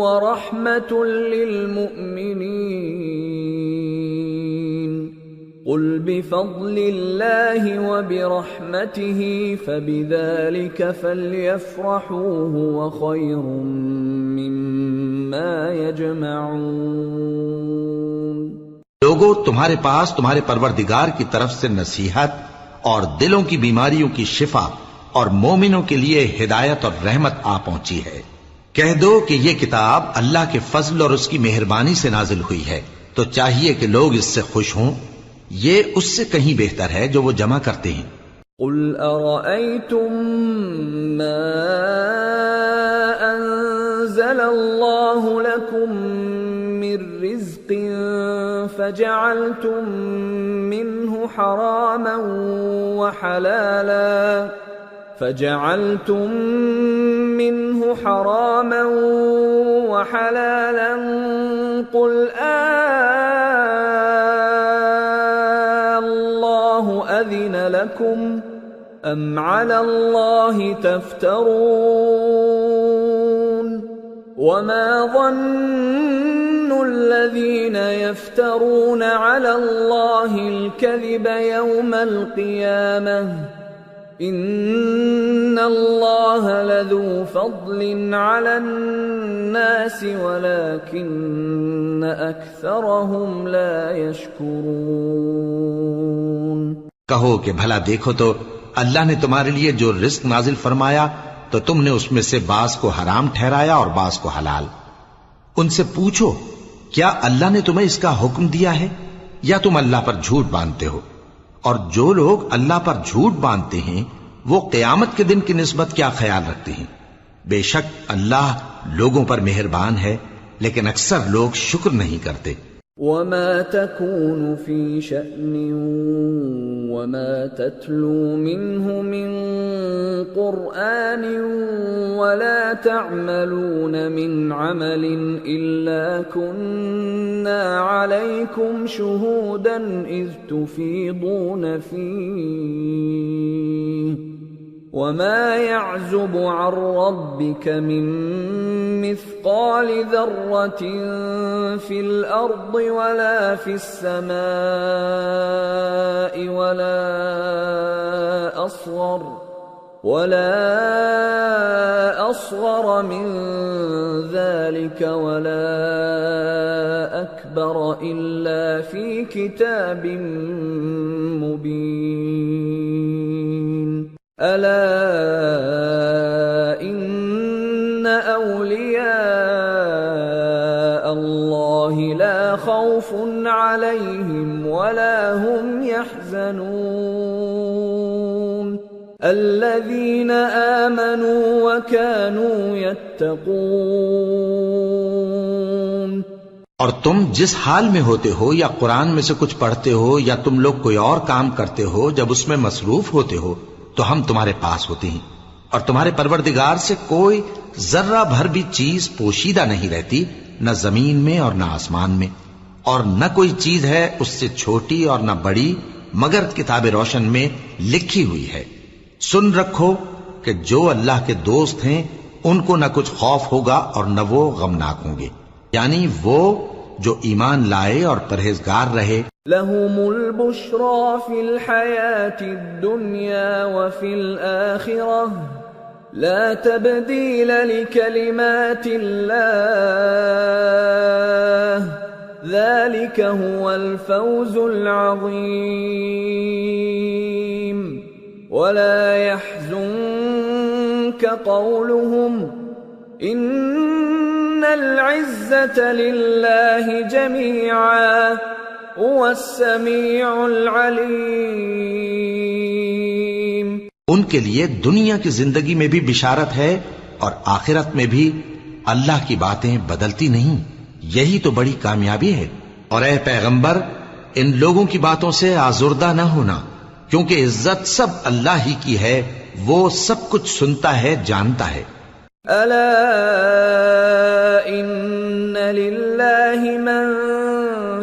ورحمة للمؤمنين. قل بفضل الله وبرحمته فبذلك فليفرحوا هو خير مما يجمعون. لوگو تمہارے پاس تمہارے پروردگار کی طرف سے نصیحت اور دلوں کی بیماریوں کی شفا اور مومنوں کے لیے ہدایت اور رحمت آ پہنچی ہے. کہہ دو کہ یہ کتاب اللہ کے فضل اور اس کی مہربانی سے نازل ہوئی ہے تو چاہیے کہ لوگ اس سے خوش ہوں. یہ اس سے کہیں بہتر ہے جو وہ جمع کرتے ہیں. قل ارأيتم ما انزل الله لكم من رزق فجعلتم منه حراما وحلالا قل الله أذن لكم أم على الله تفترون وما ظن الذين يفترون على الله الكذب يوم القيامة إن الله لذو فضل على الناس ولكن أكثرهم لا يشكرون۔ کہو کہ بھلا دیکھو تو اللہ نے تمہارے لیے جو رزق نازل فرمایا تو تم نے اس میں سے بعض کو حرام ٹھہرایا اور بعض کو حلال۔ ان سے پوچھو کیا اللہ نے تمہیں اس کا حکم دیا ہے یا تم اللہ پر جھوٹ باندھتے ہو؟ اور جو لوگ اللہ پر جھوٹ باندھتے ہیں وہ قیامت کے دن کی نسبت کیا خیال رکھتے ہیں؟ بے شک اللہ لوگوں پر مہربان ہے لیکن اکثر لوگ شکر نہیں کرتے۔ وما تكون في شأن وما تتلو منه من قرآن ولا تعملون من عمل إلا كنا عليكم شهودا إذ تفيضون فيه وما يعزب عن ربك من مثقال ذرة في الأرض ولا في السماء ولا أصغر من ذلك ولا أكبر إلا في كتاب مبين ألا إن أولياء الله لا خوف عليهم ولا هم يحزنون الذين آمنوا وكانوا يتقون۔ اور تم جس حال میں ہوتے ہو یا قرآن میں سے کچھ پڑھتے ہو یا تم لوگ کوئی اور کام کرتے ہو جب اس میں مصروف ہوتے ہو تو ہم تمہارے پاس ہوتے ہیں، اور تمہارے پروردگار سے کوئی ذرہ بھر بھی چیز پوشیدہ نہیں رہتی، نہ زمین میں اور نہ آسمان میں، اور نہ کوئی چیز ہے اس سے چھوٹی اور نہ بڑی مگر کتاب روشن میں لکھی ہوئی ہے۔ سن رکھو کہ جو اللہ کے دوست ہیں ان کو نہ کچھ خوف ہوگا اور نہ وہ غمناک ہوں گے، یعنی وہ جو ایمان لائے اور پرہیزگار رہے۔ لهم البشرى في الحياة الدنيا وفي الآخرة لا تبديل لكلمات الله ذلك هو الفوز العظيم ولا يحزنك قولهم إن العزة لله جميعا هو السميع العليم۔ ان کے لیے دنیا کی زندگی میں بھی بشارت ہے اور آخرت میں بھی اللہ کی باتیں بدلتی نہیں، یہی تو بڑی کامیابی ہے۔ اور اے پیغمبر ان لوگوں کی باتوں سے آزردہ نہ ہونا، کیونکہ عزت سب اللہ ہی کی ہے، وہ سب کچھ سنتا ہے، جانتا ہے۔ ألا إن لله من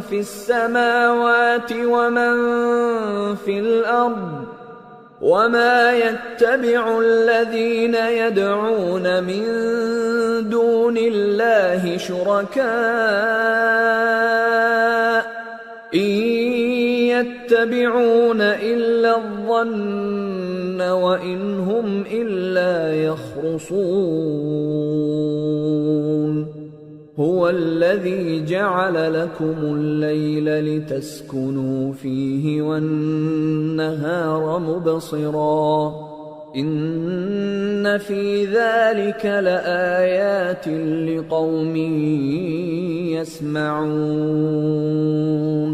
في السماوات ومن في الأرض وما يتبع الذين يدعون من دون الله شركاء إن يتبعون إلا الظن وإن هم إلا يخرصون هو الذي جعل لكم الليل لتسكنوا فيه والنهار مبصرا إن في ذلك لآيات لقوم يسمعون۔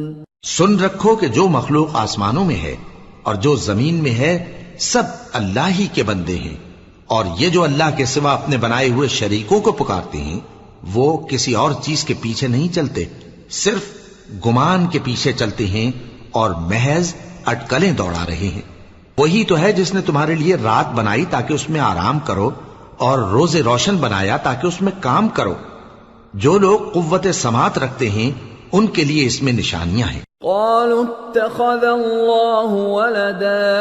سن رکھو کہ جو مخلوق آسمانوں میں ہے اور جو زمین میں ہے سب اللہ ہی کے بندے ہیں، اور یہ جو اللہ کے سوا اپنے بنائے ہوئے شریکوں کو پکارتے ہیں وہ کسی اور چیز کے پیچھے نہیں چلتے، صرف گمان کے پیچھے چلتے ہیں اور محض اٹکلیں دوڑا رہے ہیں۔ وہی تو ہے جس نے تمہارے لیے رات بنائی تاکہ اس میں آرام کرو، اور روز روشن بنایا تاکہ اس میں کام کرو، جو لوگ قوت سماعت رکھتے ہیں ان کے لیے اس میں نشانیاں ہیں۔ قالوا اتخذ الله ولدا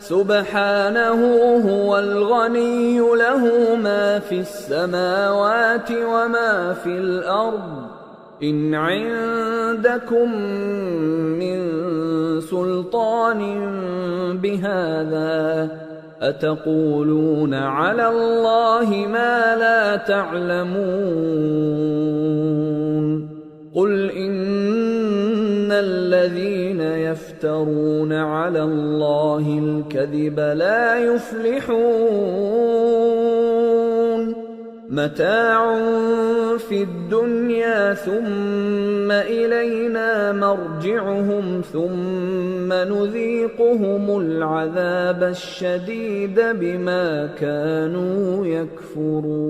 سبحانه هو الغني له ما في السماوات وما في الأرض إن عندكم من سلطان بهذا أتقولون على الله ما لا تعلمون قل إن الذين يفترون على الله الكذب لا يفلحون متاع في الدنيا ثم إلينا مرجعهم ثم نذيقهم العذاب الشديد بما كانوا يكفرون۔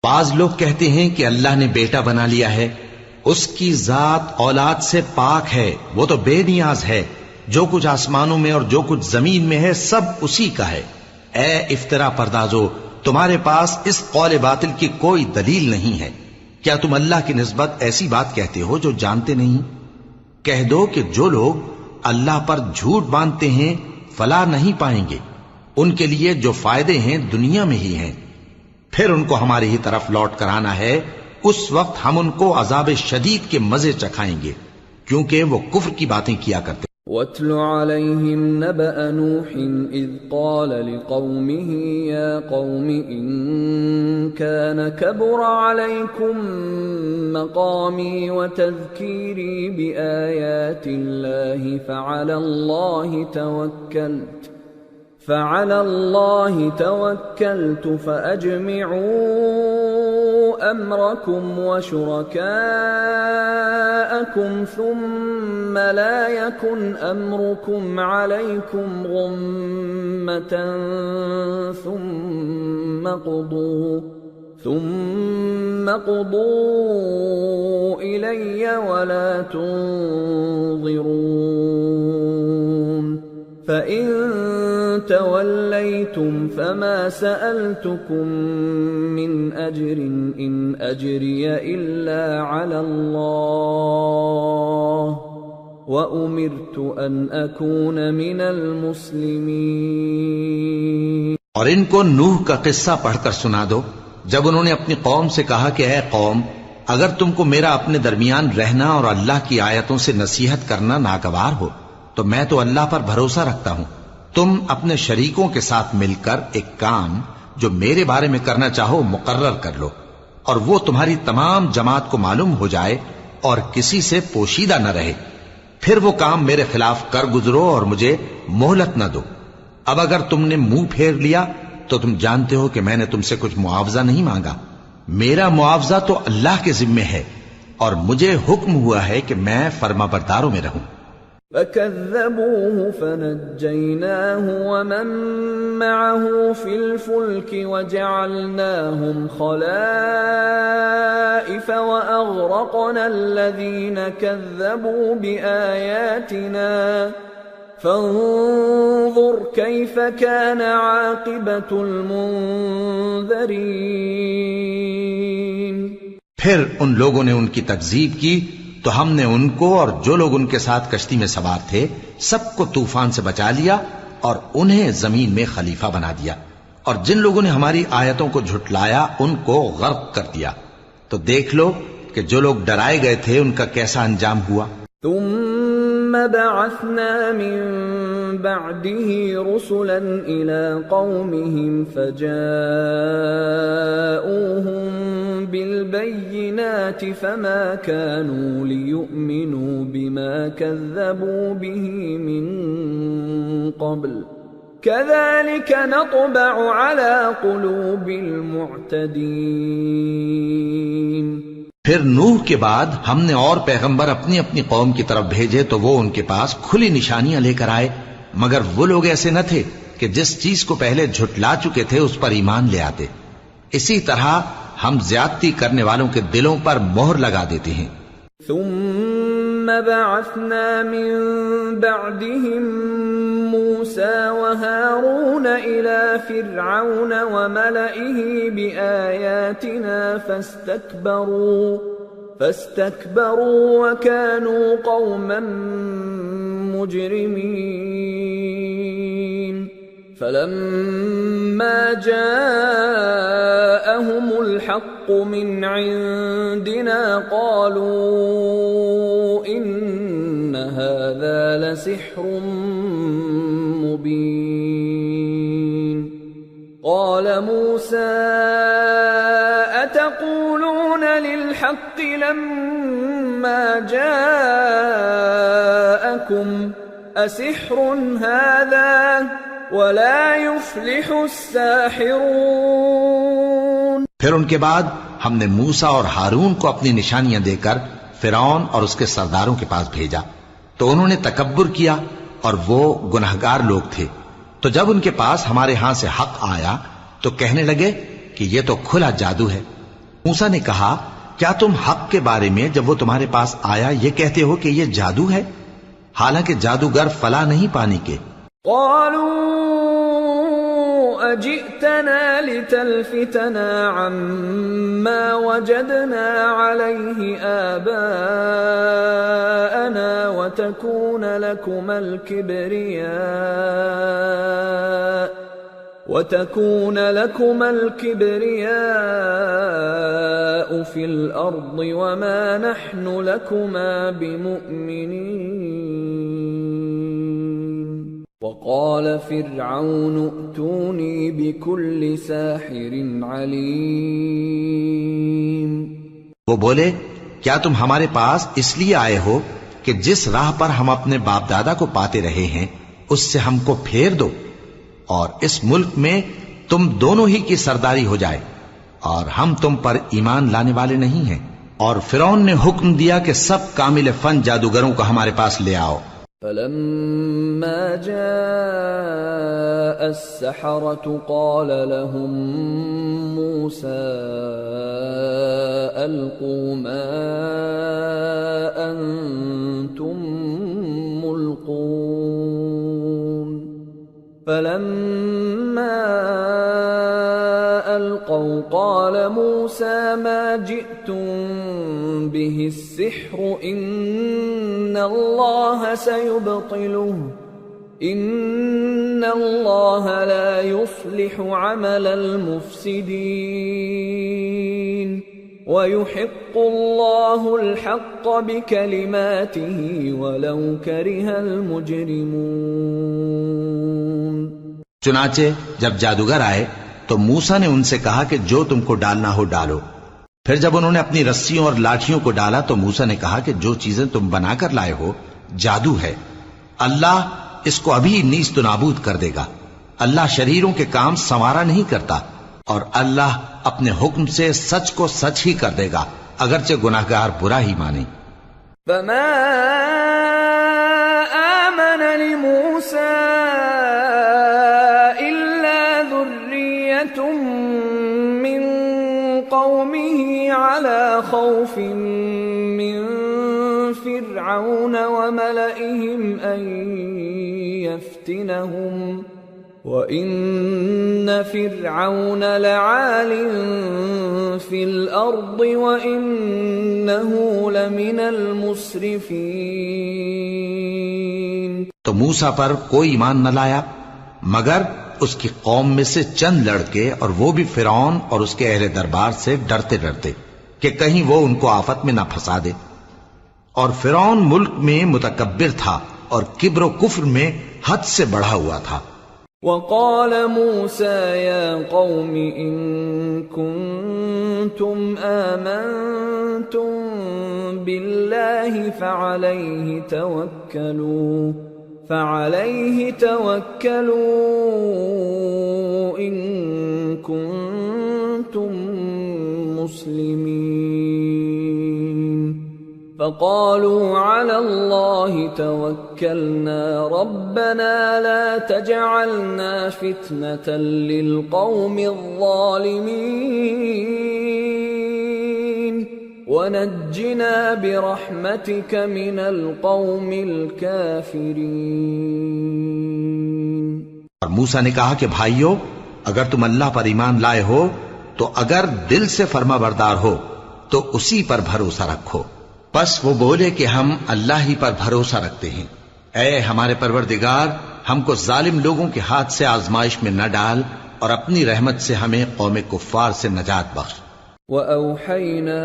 بعض لوگ کہتے ہیں کہ اللہ نے بیٹا بنا لیا ہے، اس کی ذات اولاد سے پاک ہے، وہ تو بے نیاز ہے، جو کچھ آسمانوں میں اور جو کچھ زمین میں ہے سب اسی کا ہے۔ اے افترا پردازو، تمہارے پاس اس قول باطل کی کوئی دلیل نہیں ہے، کیا تم اللہ کی نسبت ایسی بات کہتے ہو جو جانتے نہیں؟ کہہ دو کہ جو لوگ اللہ پر جھوٹ باندھتے ہیں فلاح نہیں پائیں گے، ان کے لیے جو فائدے ہیں دنیا میں ہی ہیں، پھر ان کو ہماری ہی طرف لوٹ کر آنا ہے، اس وقت ہم ان کو عذاب شدید کے مزے چکھائیں گے کیونکہ وہ کفر کی باتیں کیا کرتے۔ وَاتْلُ عَلَيْهِمْ نَبَأَ نُوحٍ إِذْ قَالَ لِقَوْمِهِ يَا قَوْمِ إِن كَانَ كَبُرَ عَلَيْكُمْ مَقَامِي وَتَذْكِيرِي بِآيَاتِ اللَّهِ فعلى الله توكلت فأجمعوا أمركم وشركاءكم ثم لا يكن أمركم عليكم غمة ثم قضوا إلي ولا تنظرون فَإِن تَوَلَّيْتُمْ فَمَا سَأَلْتُكُمْ مِنْ أَجْرٍ إِنْ أَجْرِيَ إِلَّا عَلَى اللَّهِ وَأُمِرْتُ أَنْ أَكُونَ مِنَ الْمُسْلِمِينَ۔ اور ان کو نوح کا قصہ پڑھ کر سنا دو جب انہوں نے اپنی قوم سے کہا کہ اے قوم، اگر تم کو میرا اپنے درمیان رہنا اور اللہ کی آیتوں سے نصیحت کرنا ناگوار ہو تو میں تو اللہ پر بھروسہ رکھتا ہوں، تم اپنے شریکوں کے ساتھ مل کر ایک کام جو میرے بارے میں کرنا چاہو مقرر کر لو، اور وہ تمہاری تمام جماعت کو معلوم ہو جائے اور کسی سے پوشیدہ نہ رہے، پھر وہ کام میرے خلاف کر گزرو اور مجھے مہلت نہ دو۔ اب اگر تم نے منہ پھیر لیا تو تم جانتے ہو کہ میں نے تم سے کچھ معاوضہ نہیں مانگا، میرا معاوضہ تو اللہ کے ذمے ہے اور مجھے حکم ہوا ہے کہ میں فرما برداروں میں رہوں۔ فَكَذَّبُوهُ فَنَجَّيْنَاهُ وَمَن مَّعَهُ فِي الْفُلْكِ وَجَعَلْنَاهُمْ خَلَائِفَ وَأَغْرَقْنَا الَّذِينَ كَذَّبُوا بِآيَاتِنَا فَانظُرْ كَيْفَ كَانَ عَاقِبَةُ الْمُنذَرِينَ۔ پھر ان لوگوں نے ان کی تکذیب کی تو ہم نے ان کو اور جو لوگ ان کے ساتھ کشتی میں سوار تھے سب کو طوفان سے بچا لیا اور انہیں زمین میں خلیفہ بنا دیا، اور جن لوگوں نے ہماری آیتوں کو جھٹلایا ان کو غرق کر دیا۔ تو دیکھ لو کہ جو لوگ ڈرائے گئے تھے ان کا کیسا انجام ہوا۔ ثم بعثنا من بعده رسلا إلى قومهم فجاءوهم بالبينات فما كانوا ليؤمنوا بما كذبوا به من قبل كذلك نطبع على قلوب المعتدين۔ پھر نوح کے بعد ہم نے اور پیغمبر اپنی اپنی قوم کی طرف بھیجے تو وہ ان کے پاس کھلی نشانیاں لے کر آئے، مگر وہ لوگ ایسے نہ تھے کہ جس چیز کو پہلے جھٹلا چکے تھے اس پر ایمان لے آتے۔ اسی طرح ہم زیادتی کرنے والوں کے دلوں پر مہر لگا دیتے ہیں۔ ثم بعثنا من بعدهم موسى وهارون إلى فرعون وملئه بآياتنا فاستكبروا وكانوا قوما مجرمين فلما جاءهم الحق من عندنا قالوا إن هذا لسحر مبين قال موسى أتقولون للحق لما جاءكم أسحر هذا ولا يفلح الساحرون۔ پھر ان کے بعد ہم نے موسیٰ اور ہارون کو اپنی نشانیاں دے کر فرعون اور اس کے سرداروں کے پاس بھیجا تو انہوں نے تکبر کیا اور وہ گناہگار لوگ تھے۔ تو جب ان کے پاس ہمارے ہاں سے حق آیا تو کہنے لگے کہ یہ تو کھلا جادو ہے۔ موسیٰ نے کہا کیا تم حق کے بارے میں جب وہ تمہارے پاس آیا یہ کہتے ہو کہ یہ جادو ہے، حالانکہ جادوگر فلاح نہیں پانی کے؟ قالوا أجئتنا لتلفتنا عما وجدنا عليه آباءنا وتكون لكما الكبرياء في الأرض وما نحن لكما بمؤمنين وقال فرعون ائتوني بكل ساحر عليم۔ وہ بولے کیا تم ہمارے پاس اس لیے آئے ہو کہ جس راہ پر ہم اپنے باپ دادا کو پاتے رہے ہیں اس سے ہم کو پھیر دو اور اس ملک میں تم دونوں ہی کی سرداری ہو جائے اور ہم تم پر ایمان لانے والے نہیں ہیں۔ اور فرعون نے حکم دیا کہ سب کامل فن جادوگروں کو ہمارے پاس لے آؤ۔ فلما جاء السحرة قال لهم موسى ألقوا ما أنتم ملقون فلما ألقوا قال موسى ما جئتم به السحر إن الله سيبطله إن الله لا يصلح عمل المفسدين ويحق الله الحق بكلماته ولو كره المجرمون۔ چنانچہ جب جادوگر آئے تو موسیٰ نے ان سے کہا کہ جو تم کو ڈالنا ہو ڈالو۔ پھر جب انہوں نے اپنی رسیوں اور لاٹھیوں کو ڈالا تو موسیٰ نے کہا کہ جو چیزیں تم بنا کر لائے ہو جادو ہے، اللہ اس کو ابھی نیست و نابود کر دے گا۔ اللہ شریروں کے کام سنوارا نہیں کرتا اور اللہ اپنے حکم سے سچ کو سچ ہی کر دے گا اگرچہ گناہگار برا ہی مانے۔ فما آمن لموسى إلا ذرية من قومه على خوف من فرعون وملئهم أن يفتنهم وَإِنَّ فِرْعَوْنَ لَعَالٍ فِي الْأَرْضِ وَإِنَّهُ لَمِنَ الْمُسْرِفِينَ۔ تو موسیٰ پر کوئی ایمان نہ لایا مگر اس کی قوم میں سے چند لڑکے، اور وہ بھی فرعون اور اس کے اہل دربار سے ڈرتے ڈرتے کہ کہیں وہ ان کو آفت میں نہ پھنسا دے۔ اور فرعون ملک میں متکبر تھا اور کبر و کفر میں حد سے بڑھا ہوا تھا۔ وقال موسى يا قوم إن كنتم آمنتم بالله فعليه توكلوا إن كنتم مسلمين فقالوا على الله توكلنا ربنا لا تجعلنا فتنة للقوم الظالمين ونجنا برحمتك من القوم الكافرين۔ اور موسیٰ نے کہا کہ بھائیو، اگر تم اللہ پر ایمان لائے ہو تو اگر دل سے فرما بردار ہو تو اسی پر بھروسہ رکھو۔ پس وہ بولے کہ ہم اللہ ہی پر بھروسہ رکھتے ہیں۔ اے ہمارے پروردگار، ہم کو ظالم لوگوں کے ہاتھ سے آزمائش میں نہ ڈال اور اپنی رحمت سے ہمیں قوم کفار سے نجات بخش۔ وَأَوْحَيْنَا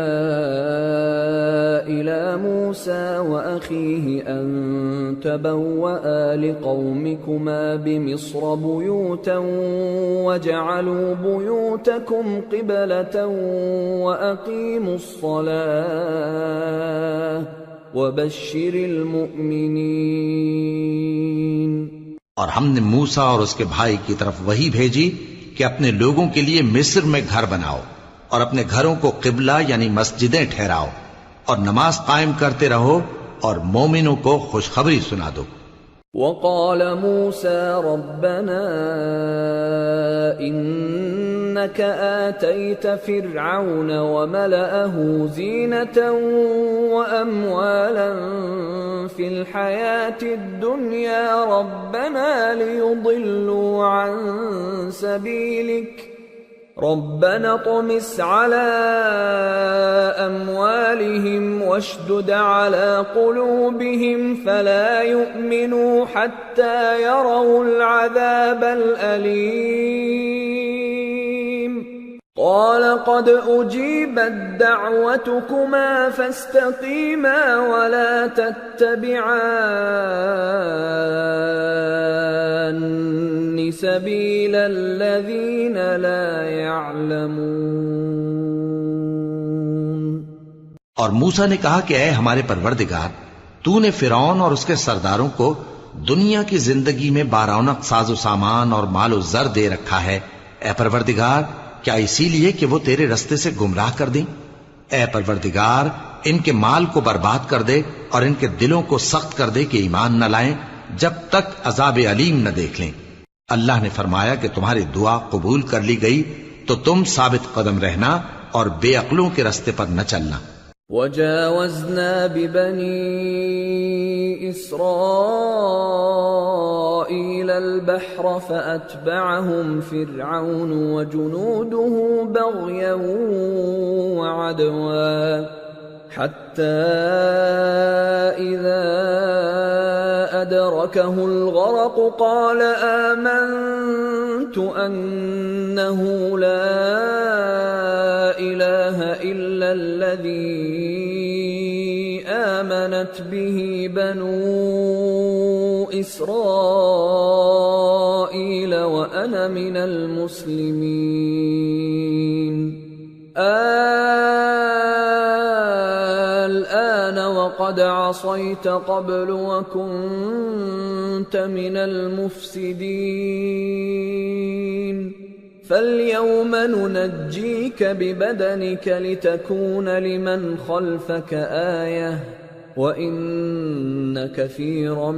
إِلَى مُوسَى وَأَخِيهِ أَن تَبَوَّآ لِقَوْمِكُمَا بِمِصْرَ بُيُوتًا وَاجْعَلُوا بُيُوتَكُمْ قِبْلَةً وَأَقِيمُوا الصَّلَاةَ وَبَشِّرِ الْمُؤْمِنِينَ۔ اور ہم نے موسیٰ اور اس کے بھائی کی طرف وحی بھیجی کہ اپنے لوگوں کے لیے مصر میں گھر بناؤ اور اپنے گھروں کو قبلہ یعنی مسجدیں ٹھہراؤ اور نماز قائم کرتے رہو اور مومنوں کو خوشخبری سنا دو۔ وقال موسى ربنا إنك آتيت فرعون وملأه زينة وأموالا في الحياة الدنيا ربنا ليضلوا عن سبيلك ربنا اطمس على أموالهم واشدد على قلوبهم فلا يؤمنوا حتى يروا العذاب الأليم قال قد أجيبت دعوتكما فاستقيما ولا تتبعان سبيل الذين لا يعلمون۔ اور موسیٰ نے کہا کہ اے ہمارے پروردگار، تو نے فرعون اور اس کے سرداروں کو دنیا کی زندگی میں بارونق ساز و سامان اور مال و زر دے رکھا ہے۔ اے پروردگار، کیا اسی لیے کہ وہ تیرے رستے سے گمراہ کر دیں؟ اے پروردگار، ان کے مال کو برباد کر دے اور ان کے دلوں کو سخت کر دے کہ ایمان نہ لائیں جب تک عذاب علیم نہ دیکھ لیں۔ اللہ نے فرمایا کہ تمہاری دعا قبول کر لی گئی تو تم ثابت قدم رہنا اور بے عقلوں کے رستے پر نہ چلنا۔ وجاوزنا ببني إسرائيل البحر فأتبعهم فرعون وجنوده بغيا وعدوا حتى إذا أدركه الغرق قال آمنت أنه لا إله إلا الذي آمنت به بنو إسرائيل وأنا من المسلمين الآن وقد عصيت قبل وكنت من المفسدين فاليوم ننجيك ببدنك لتكون لمن خلفك آية وإن كثيرا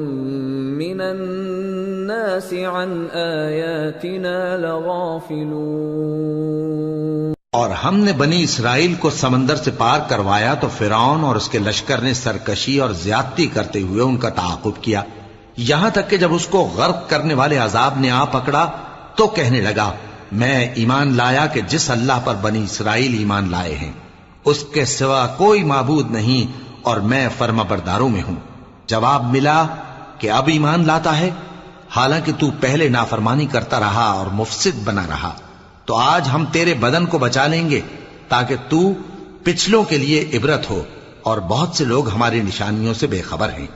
من الناس عن آياتنا لغافلون۔ اور ہم نے بنی اسرائیل کو سمندر سے پار کروایا تو فرعون اور اس کے لشکر نے سرکشی اور زیادتی کرتے ہوئے ان کا تعاقب کیا، یہاں تک کہ جب اس کو غرق کرنے والے عذاب نے آ پکڑا تو کہنے لگا میں ایمان لایا کہ جس اللہ پر بنی اسرائیل ایمان لائے ہیں اس کے سوا کوئی معبود نہیں اور میں فرما برداروں میں ہوں۔ جواب ملا کہ اب ایمان لاتا ہے حالانکہ تو پہلے نافرمانی کرتا رہا اور مفسد بنا رہا، تو آج ہم تیرے بدن کو بچا لیں گے تاکہ تو پچھلوں کے لیے عبرت ہو، اور بہت سے لوگ ہماری نشانیوں سے بے خبر ہیں۔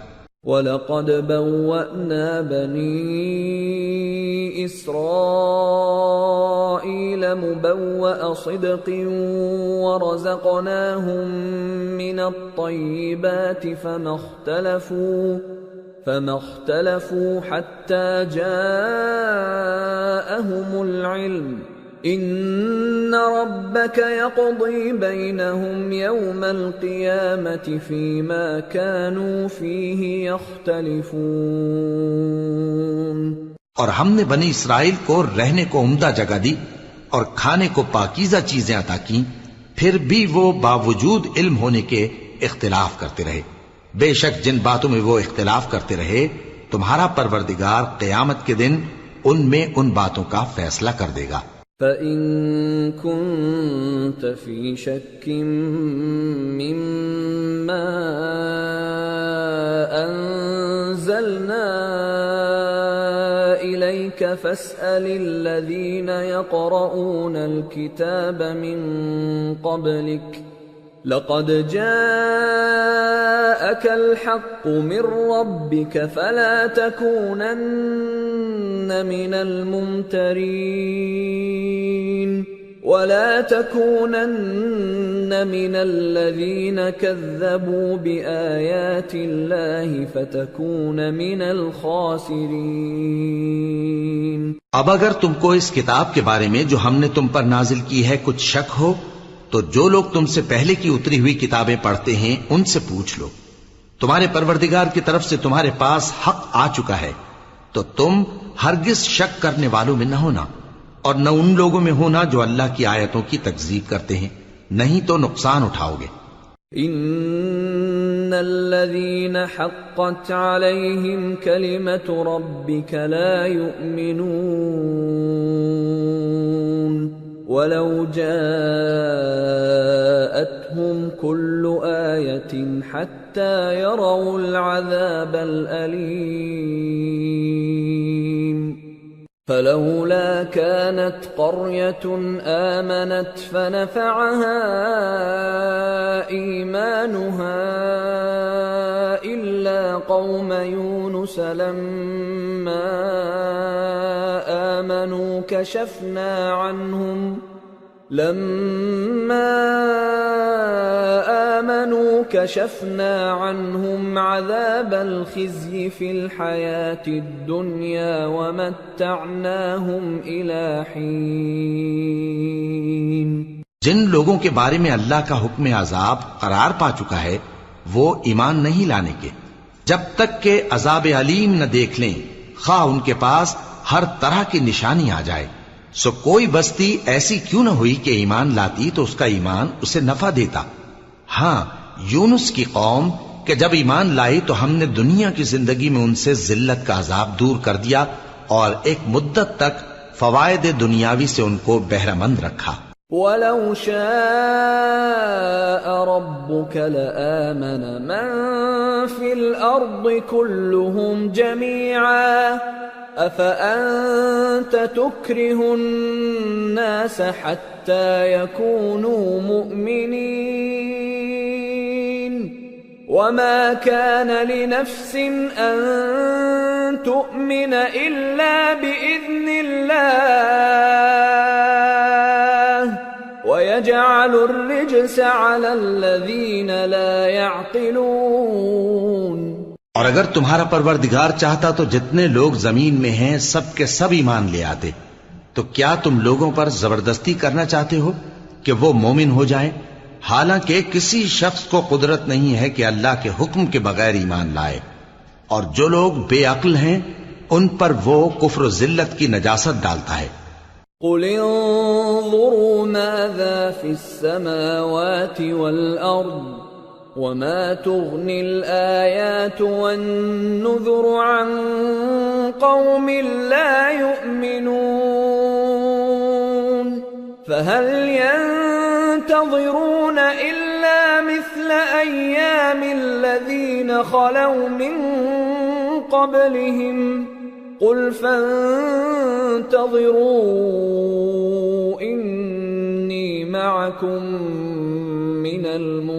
وَلَقَدْ بَوَّأْنَا بَنِي إِسْرَائِيلَ مُبَوَّأَ صِدْقٍ وَرَزَقْنَاهُمْ مِنَ الطَّيِّبَاتِ فَمَا اخْتَلَفُوا حَتَّى جَاءَهُمُ الْعِلْمُ إِنَّ رَبَّكَ يَقْضِي بَيْنَهُمْ يَوْمَ الْقِيَامَةِ فِيمَا كَانُوا فِيهِ يَخْتَلِفُونَ۔ اور ہم نے بنی اسرائیل کو رہنے کو عمدہ جگہ دی اور کھانے کو پاکیزہ چیزیں عطا کیں پھر بھی وہ باوجود علم ہونے کے اختلاف کرتے رہے. بے شک جن باتوں میں وہ اختلاف کرتے رہے تمہارا پروردگار قیامت کے دن ان میں ان باتوں کا فیصلہ کر دے گا. فَإِن كُنتَ فِي شَكٍّ مِّمَّا أَنزَلْنَا إِلَيْكَ فَاسْأَلِ الَّذِينَ يَقْرَؤُونَ الْكِتَابَ مِن قَبْلِكَ لَقَدْ جَاءَكَ الْحَقُّ مِن رَّبِّكَ فَلَا تَكُونَنَّ مِنَ الْمُمْتَرِينَ وَلَا تَكُونَنَّ مِنَ الَّذِينَ كَذَّبُوا بِآيَاتِ اللَّهِ فَتَكُونَ مِنَ الْخَاسِرِينَ. اب اگر تم کو اس کتاب کے بارے میں جو ہم نے تم پر نازل کی ہے کچھ شک ہو تو جو لوگ تم سے پہلے کی اتری ہوئی کتابیں پڑھتے ہیں ان سے پوچھ لو. تمہارے پروردگار کی طرف سے تمہارے پاس حق آ چکا ہے تو تم ہرگز شک کرنے والوں میں نہ ہونا اور نہ ان لوگوں میں ہونا جو اللہ کی آیتوں کی تکذیب کرتے ہیں، نہیں تو نقصان اٹھاؤ گے. ان الذين حقت عليهم كلمة ربك لا يؤمنون ولو جاءتهم كل آية حتى يروا العذاب الأليم فلولا كانت قرية آمنت فنفعها إيمانها إلا قوم يونس لما آمنوا كشفنا عنهم عذاب الخزي في الحياة الدنيا ومتعناهم إلى حين. جن لوگوں کے بارے میں اللہ کا حکم عذاب قرار پا چکا ہے وہ ایمان نہیں لانے کے جب تک کہ عذاب علیم نہ دیکھ لیں، خواہ ان کے پاس ہر طرح کی نشانی آ جائے. سو کوئی بستی ایسی کیوں نہ ہوئی کہ ایمان لاتی تو اس کا ایمان اسے نفع دیتا. ہاں، یونس کی قوم کہ جب ایمان لائی تو ہم نے دنیا کی زندگی میں ان سے ذلت کا عذاب دور کر دیا اور ایک مدت تک فوائد دنیاوی سے ان کو بہرہ مند رکھا. وَلَوْ شَاءَ رَبُّكَ لَآمَنَ مَن فِي الْأَرْضِ كُلُّهُمْ جَمِيعًا أَفَأَنْتَ تُكْرِهُ النَّاسَ حَتَّى يَكُونُوا مُؤْمِنِينَ وَمَا كَانَ لِنَفْسٍ أَن تُؤْمِنَ إِلَّا بِإِذْنِ اللَّهِ وَيَجْعَلُ الرِّجْسَ عَلَى الَّذِينَ لَا يَعْقِلُونَ. اور اگر تمہارا پروردگار چاہتا تو جتنے لوگ زمین میں ہیں سب کے سب ایمان لے آتے. تو کیا تم لوگوں پر زبردستی کرنا چاہتے ہو کہ وہ مومن ہو جائیں؟ حالانکہ کسی شخص کو قدرت نہیں ہے کہ اللہ کے حکم کے بغیر ایمان لائے، اور جو لوگ بے عقل ہیں ان پر وہ کفر و ذلت کی نجاست ڈالتا ہے. قُلِ انظُرُوا مَاذَا فِي السَّمَاوَاتِ وَالْأَرْضِ وَمَا تُغْنِي الْآيَاتُ وَالنُّذُرُ عَن قَوْمٍ لَّا يُؤْمِنُونَ فَهَلْ يَنتَظِرُونَ إِلَّا مِثْلَ أَيَّامِ الَّذِينَ خَلَوْا مِن قَبْلِهِمْ قُلْ فَانتَظِرُوا إِنِّي مَعَكُمْ مِنَ الْمُنتَظِرِينَ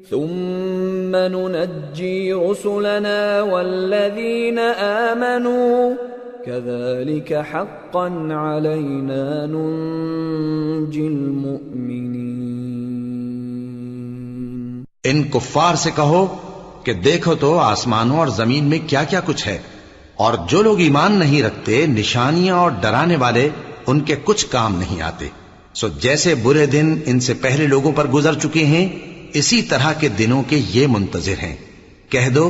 ثُمَّ نُنَجِّي رُسُلَنَا وَالَّذِينَ آمَنُوا كَذَلِكَ حَقًّا عَلَيْنَا نُنجِي الْمُؤْمِنِينَ. ان کفار سے کہو کہ دیکھو تو آسمانوں اور زمین میں کیا کیا کچھ ہے، اور جو لوگ ایمان نہیں رکھتے نشانیاں اور ڈرانے والے ان کے کچھ کام نہیں آتے. سو جیسے برے دن ان سے پہلے لوگوں پر گزر چکے ہیں اسی طرح کے دنوں کے یہ منتظر ہیں. کہہ دو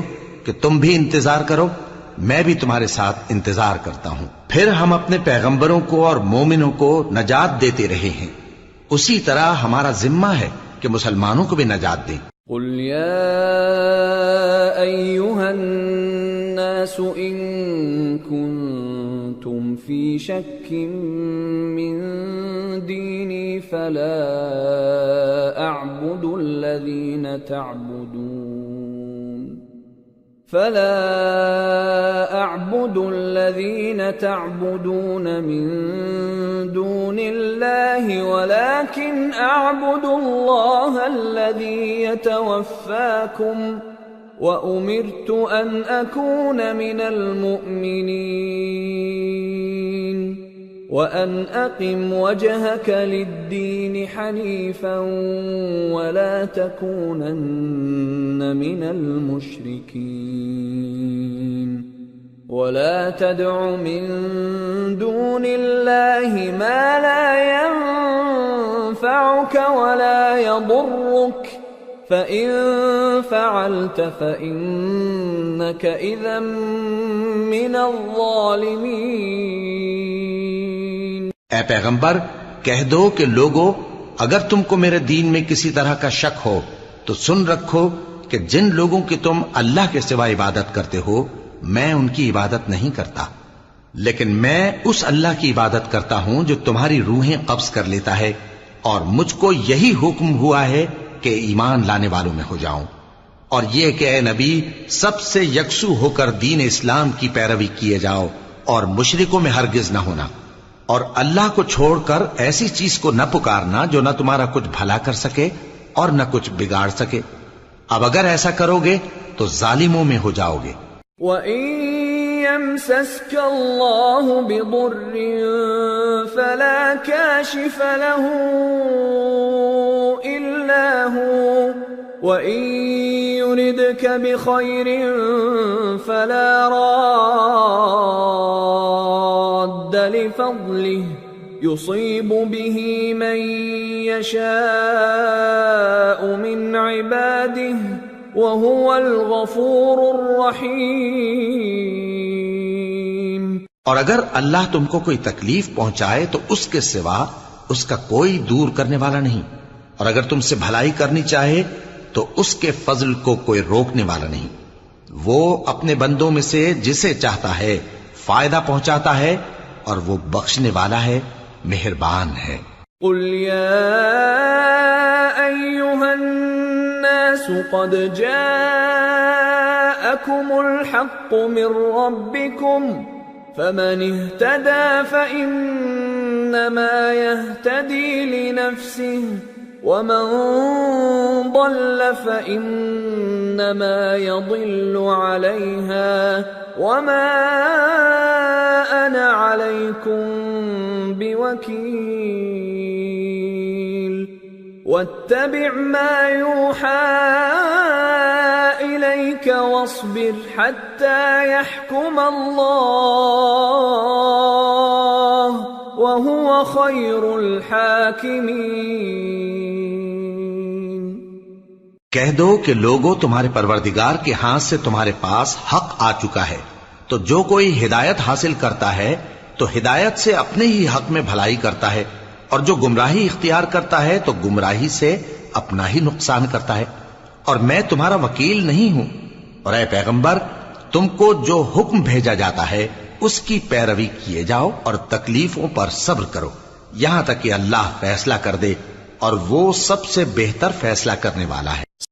کہ تم بھی انتظار کرو، میں بھی تمہارے ساتھ انتظار کرتا ہوں۔ پھر ہم اپنے پیغمبروں کو اور مومنوں کو نجات دیتے رہے ہیں، اسی طرح ہمارا ذمہ ہے کہ مسلمانوں کو بھی نجات دیں۔ قل يا أيها الناس إن كنتم في شك من ديني فلا أعبد الذين تعبدون من دون الله ولكن أعبد الله الذي يتوفاكم وأمرت أن أكون من المؤمنين وأن أقم وجهك للدين حنيفا ولا تكونن من المشركين ولا تدع من دون الله ما لا ينفعك ولا يضرك فإن فعلت فإنك إذا من الظالمين۔ اے پیغمبر کہہ دو کہ لوگو اگر تم کو میرے دین میں کسی طرح کا شک ہو تو سن رکھو کہ جن لوگوں کی تم اللہ کے سوا عبادت کرتے ہو میں ان کی عبادت نہیں کرتا، لیکن میں اس اللہ کی عبادت کرتا ہوں جو تمہاری روحیں قبض کر لیتا ہے، اور مجھ کو یہی حکم ہوا ہے کہ ایمان لانے والوں میں ہو جاؤں، اور یہ کہ اے نبی سب سے یکسو ہو کر دین اسلام کی پیروی کیے جاؤ اور مشرکوں میں ہرگز نہ ہونا، اور اللہ کو چھوڑ کر ایسی چیز کو نہ پکارنا جو نہ تمہارا کچھ بھلا کر سکے اور نہ کچھ بگاڑ سکے، اب اگر ایسا کرو گے تو ظالموں میں ہو جاؤ گے۔ وَإِن يَمْسَسْكَ اللَّهُ بِضُرٍّ فَلَا كَاشِفَ لَهُ إِلَّا هُوَ وَإِن يُرِدْكَ بِخَيْرٍ فَلَا رَادَّ لِفَضْلِهِ يُصِيبُ بِهِ مَن يَشَاءُ مِنْ عِبَادِهِ وَهُوَ الْغَفُورُ الرَّحِيمُ۔ اور اگر اللہ تم کو کوئی تکلیف پہنچائے تو اس کے سوا اس کا کوئی دور کرنے والا نہیں، اور اگر تم سے بھلائی کرنی چاہے تو اس کے فضل کو کوئی روکنے والا نہیں، وہ اپنے بندوں میں سے جسے چاہتا ہے فائدہ پہنچاتا ہے اور وہ بخشنے والا ہے، مہربان ہے۔ قل يا أيها الناس قد جاءكم الحق من ربكم فمن اهتدى فإنما يهتدي لنفسه ومن ضل فإنما يضل عليها وما أنا عليكم بوكيل واتبع ما يوحى إليك واصبر حتى يحكم الله وهو خير الحاكمين۔ کہہ دو کہ لوگو تمہارے پروردگار کے ہاتھ سے تمہارے پاس حق آ چکا ہے، تو جو کوئی ہدایت حاصل کرتا ہے تو ہدایت سے اپنے ہی حق میں بھلائی کرتا ہے، اور جو گمراہی اختیار کرتا ہے تو گمراہی سے اپنا ہی نقصان کرتا ہے، اور میں تمہارا وکیل نہیں ہوں۔ اور اے پیغمبر تم کو جو حکم بھیجا جاتا ہے اس کی پیروی کیے جاؤ اور تکلیفوں پر صبر کرو یہاں تک کہ اللہ فیصلہ کر دے، اور وہ سب سے بہتر فیصلہ کرنے والا ہے۔